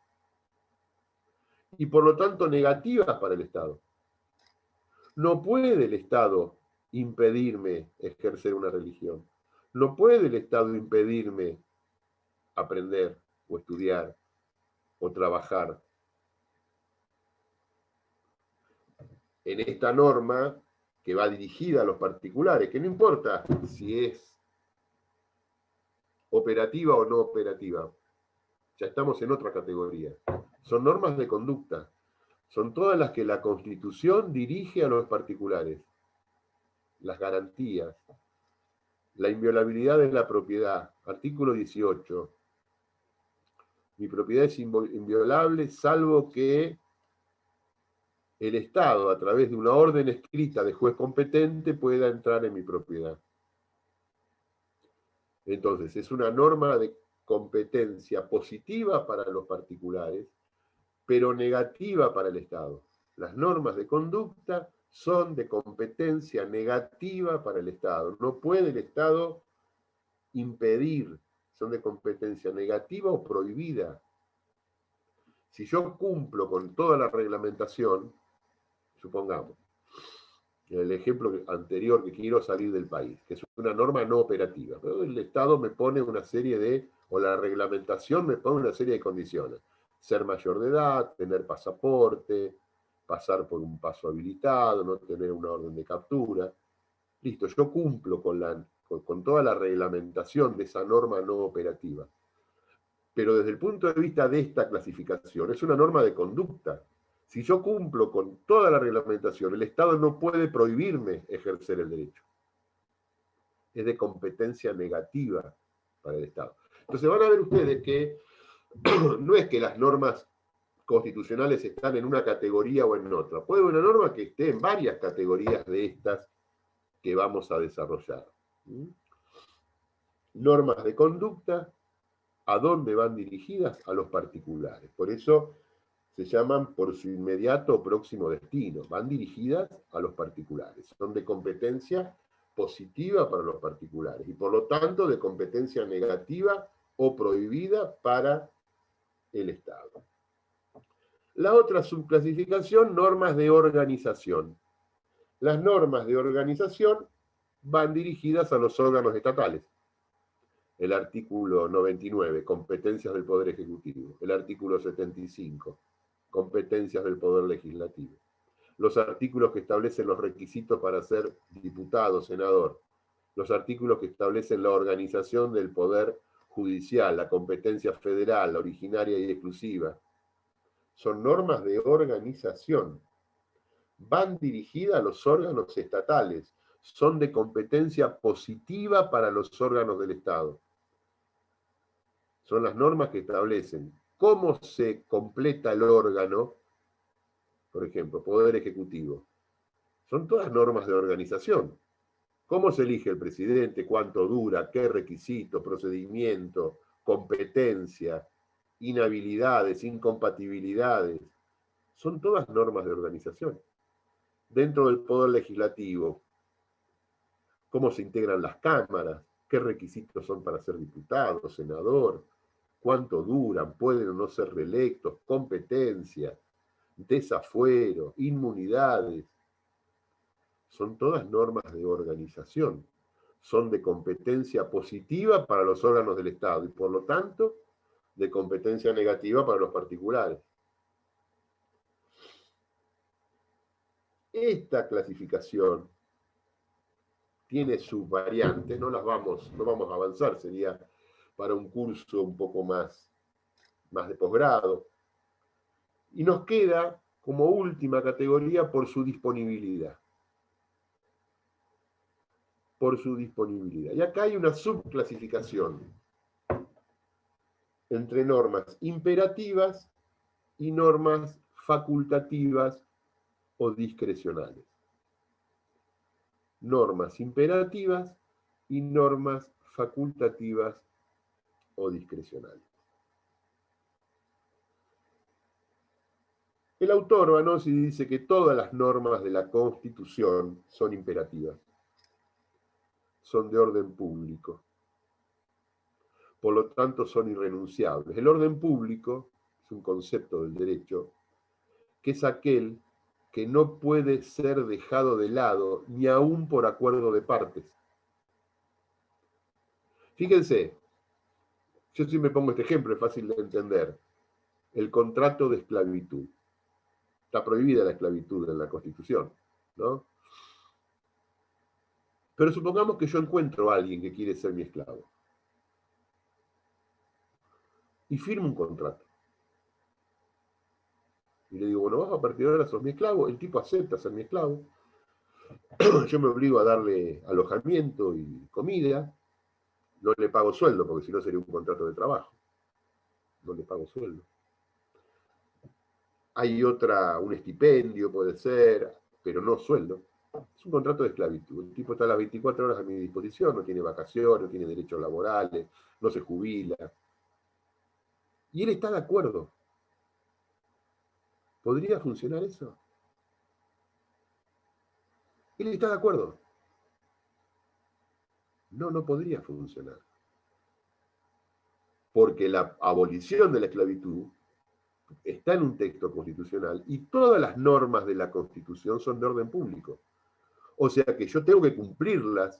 y por lo tanto negativas para el Estado. No puede el Estado impedirme ejercer una religión. No puede el Estado impedirme aprender o estudiar o trabajar. En esta norma que va dirigida a los particulares, que no importa si es operativa o no operativa, ya estamos en otra categoría. Son normas de conducta, son todas las que la Constitución dirige a los particulares. Las garantías, la inviolabilidad de la propiedad, artículo 18. Mi propiedad es inviolable salvo que el Estado, a través de una orden escrita de juez competente, pueda entrar en mi propiedad. Entonces, es una norma de competencia positiva para los particulares, pero negativa para el Estado. Las normas de conducta son de competencia negativa para el Estado. No puede el Estado impedir, son de competencia negativa o prohibida. Si yo cumplo con toda la reglamentación, supongamos, el ejemplo anterior, que quiero salir del país, que es una norma no operativa, pero el Estado me pone una serie o la reglamentación me pone una serie de condiciones. Ser mayor de edad, tener pasaporte, pasar por un paso habilitado, no tener una orden de captura. Listo, yo cumplo con toda la reglamentación de esa norma no operativa. Pero desde el punto de vista de esta clasificación, es una norma de conducta. Si yo cumplo con toda la reglamentación, el Estado no puede prohibirme ejercer el derecho. Es de competencia negativa para el Estado. Entonces van a ver ustedes que no es que las normas constitucionales están en una categoría o en otra. Puede haber una norma que esté en varias categorías de estas que vamos a desarrollar. Normas de conducta, ¿a dónde van dirigidas? A los particulares. Por eso se llaman por su inmediato o próximo destino. Van dirigidas a los particulares. Son de competencia positiva para los particulares y por lo tanto de competencia negativa o prohibida para el Estado. La otra subclasificación, normas de organización. Las normas de organización van dirigidas a los órganos estatales. El artículo 99, competencias del Poder Ejecutivo. El artículo 75, competencias del Poder Legislativo. Los artículos que establecen los requisitos para ser diputado, senador. Los artículos que establecen la organización del Poder Judicial, la competencia federal, la originaria y exclusiva. Son normas de organización. Van dirigidas a los órganos estatales. Son de competencia positiva para los órganos del Estado. Son las normas que establecen cómo se completa el órgano, por ejemplo, Poder Ejecutivo. Son todas normas de organización. ¿Cómo se elige el presidente? ¿Cuánto dura? ¿Qué requisitos? ¿Procedimiento? ¿Competencia? ¿Inhabilidades? ¿Incompatibilidades? Son todas normas de organización. Dentro del Poder Legislativo, ¿cómo se integran las cámaras? ¿Qué requisitos son para ser diputado, senador? ¿Cuánto duran? ¿Pueden o no ser reelectos? ¿Competencia? ¿Desafuero? ¿Inmunidades? Son todas normas de organización. Son de competencia positiva para los órganos del Estado y, por lo tanto, de competencia negativa para los particulares. Esta clasificación tiene sus variantes, no vamos a avanzar, sería para un curso un poco más de posgrado. Y nos queda como última categoría por su disponibilidad. Por su disponibilidad. Y acá hay una subclasificación entre normas imperativas y normas facultativas o discrecionales. Normas imperativas y normas facultativas o discrecionales. El autor Vanozzi dice que todas las normas de la Constitución son imperativas, son de orden público, por lo tanto son irrenunciables. El orden público es un concepto del derecho que es aquel que no puede ser dejado de lado ni aún por acuerdo de partes. Fíjense, yo siempre pongo este ejemplo, es fácil de entender. El contrato de esclavitud. Está prohibida la esclavitud en la Constitución, ¿no? Pero supongamos que yo encuentro a alguien que quiere ser mi esclavo. Y firmo un contrato. Y le digo, bueno, vas a partir de ahora sos mi esclavo. El tipo acepta ser mi esclavo. Yo me obligo a darle alojamiento y comida. No le pago sueldo, porque si no sería un contrato de trabajo. No le pago sueldo. Hay un estipendio puede ser, pero no sueldo. Es un contrato de esclavitud. El tipo está a las 24 horas a mi disposición, no tiene vacaciones, no tiene derechos laborales, no se jubila. Y él está de acuerdo. ¿Podría funcionar eso? Él está de acuerdo. No podría funcionar. Porque la abolición de la esclavitud está en un texto constitucional y todas las normas de la Constitución son de orden público. O sea que yo tengo que cumplirlas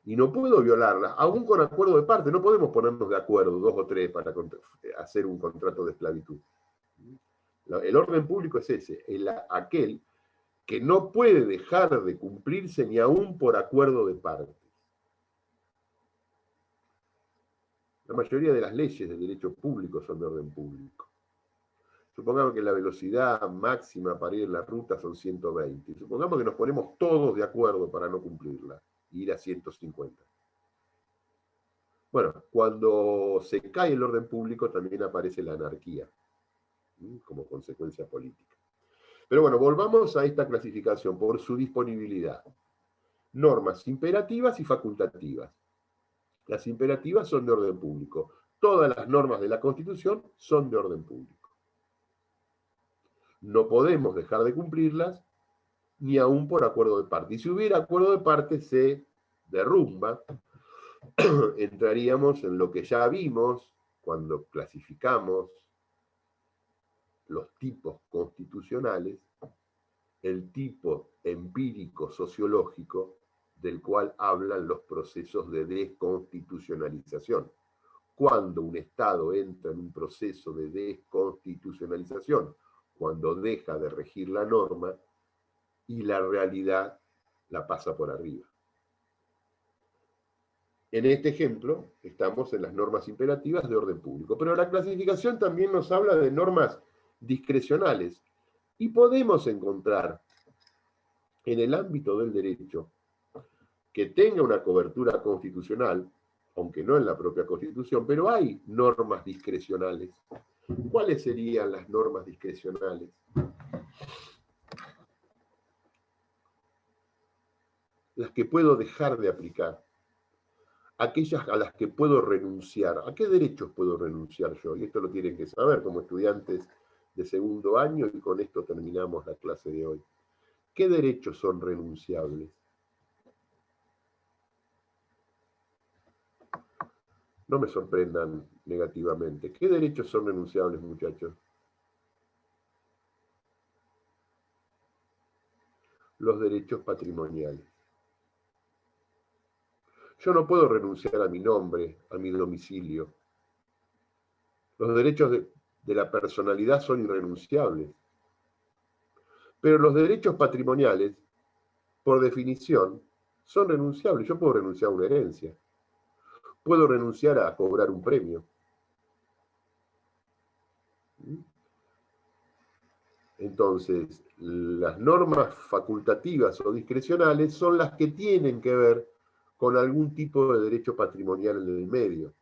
y no puedo violarlas, aún con acuerdo de parte. No podemos ponernos de acuerdo, 2 o 3, para hacer un contrato de esclavitud. El orden público es ese, aquel que no puede dejar de cumplirse ni aún por acuerdo de partes. La mayoría de las leyes de derecho público son de orden público. Supongamos que la velocidad máxima para ir en la ruta son 120. Supongamos que nos ponemos todos de acuerdo para no cumplirla, e ir a 150. Bueno, cuando se cae el orden público también aparece la anarquía, como consecuencia política. Pero bueno, volvamos a esta clasificación por su disponibilidad. Normas imperativas y facultativas. Las imperativas son de orden público. Todas las normas de la Constitución son de orden público. No podemos dejar de cumplirlas, ni aún por acuerdo de parte. Y si hubiera acuerdo de parte, se derrumba. Entraríamos en lo que ya vimos cuando clasificamos los tipos constitucionales, el tipo empírico sociológico del cual hablan los procesos de desconstitucionalización. Cuando un Estado entra en un proceso de desconstitucionalización, cuando deja de regir la norma y la realidad la pasa por arriba. En este ejemplo, estamos en las normas imperativas de orden público, pero la clasificación también nos habla de normas discrecionales y podemos encontrar en el ámbito del derecho que tenga una cobertura constitucional, aunque no en la propia Constitución, pero hay normas discrecionales. ¿Cuáles serían las normas discrecionales? Las que puedo dejar de aplicar, aquellas a las que puedo renunciar. ¿A qué derechos puedo renunciar yo? Y esto lo tienen que saber como estudiantes de segundo año, y con esto terminamos la clase de hoy. ¿Qué derechos son renunciables? No me sorprendan negativamente. ¿Qué derechos son renunciables, muchachos? Los derechos patrimoniales. Yo no puedo renunciar a mi nombre, a mi domicilio. Los derechos de la personalidad son irrenunciables. Pero los derechos patrimoniales, por definición, son renunciables. Yo puedo renunciar a una herencia. Puedo renunciar a cobrar un premio. Entonces, las normas facultativas o discrecionales son las que tienen que ver con algún tipo de derecho patrimonial en el medio.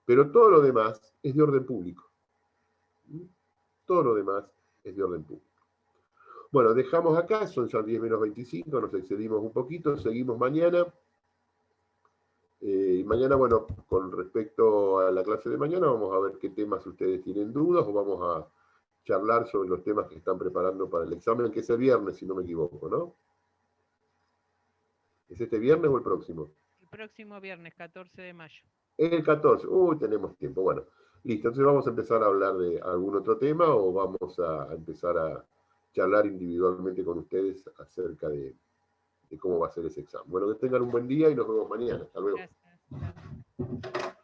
Pero todo lo demás es de orden público. Todo lo demás es de orden público. Bueno, dejamos acá, son ya 10 menos 25, nos excedimos un poquito, seguimos mañana. Y mañana, bueno, con respecto a la clase de mañana, vamos a ver qué temas ustedes tienen dudas o vamos a charlar sobre los temas que están preparando para el examen, que es el viernes, si no me equivoco, ¿no? ¿Es este viernes o el próximo? El próximo viernes, 14 de mayo. El 14. Tenemos tiempo. Bueno, listo. Entonces vamos a empezar a hablar de algún otro tema o vamos a empezar a charlar individualmente con ustedes acerca de cómo va a ser ese examen. Bueno, que tengan un buen día y nos vemos mañana. Hasta luego. Gracias.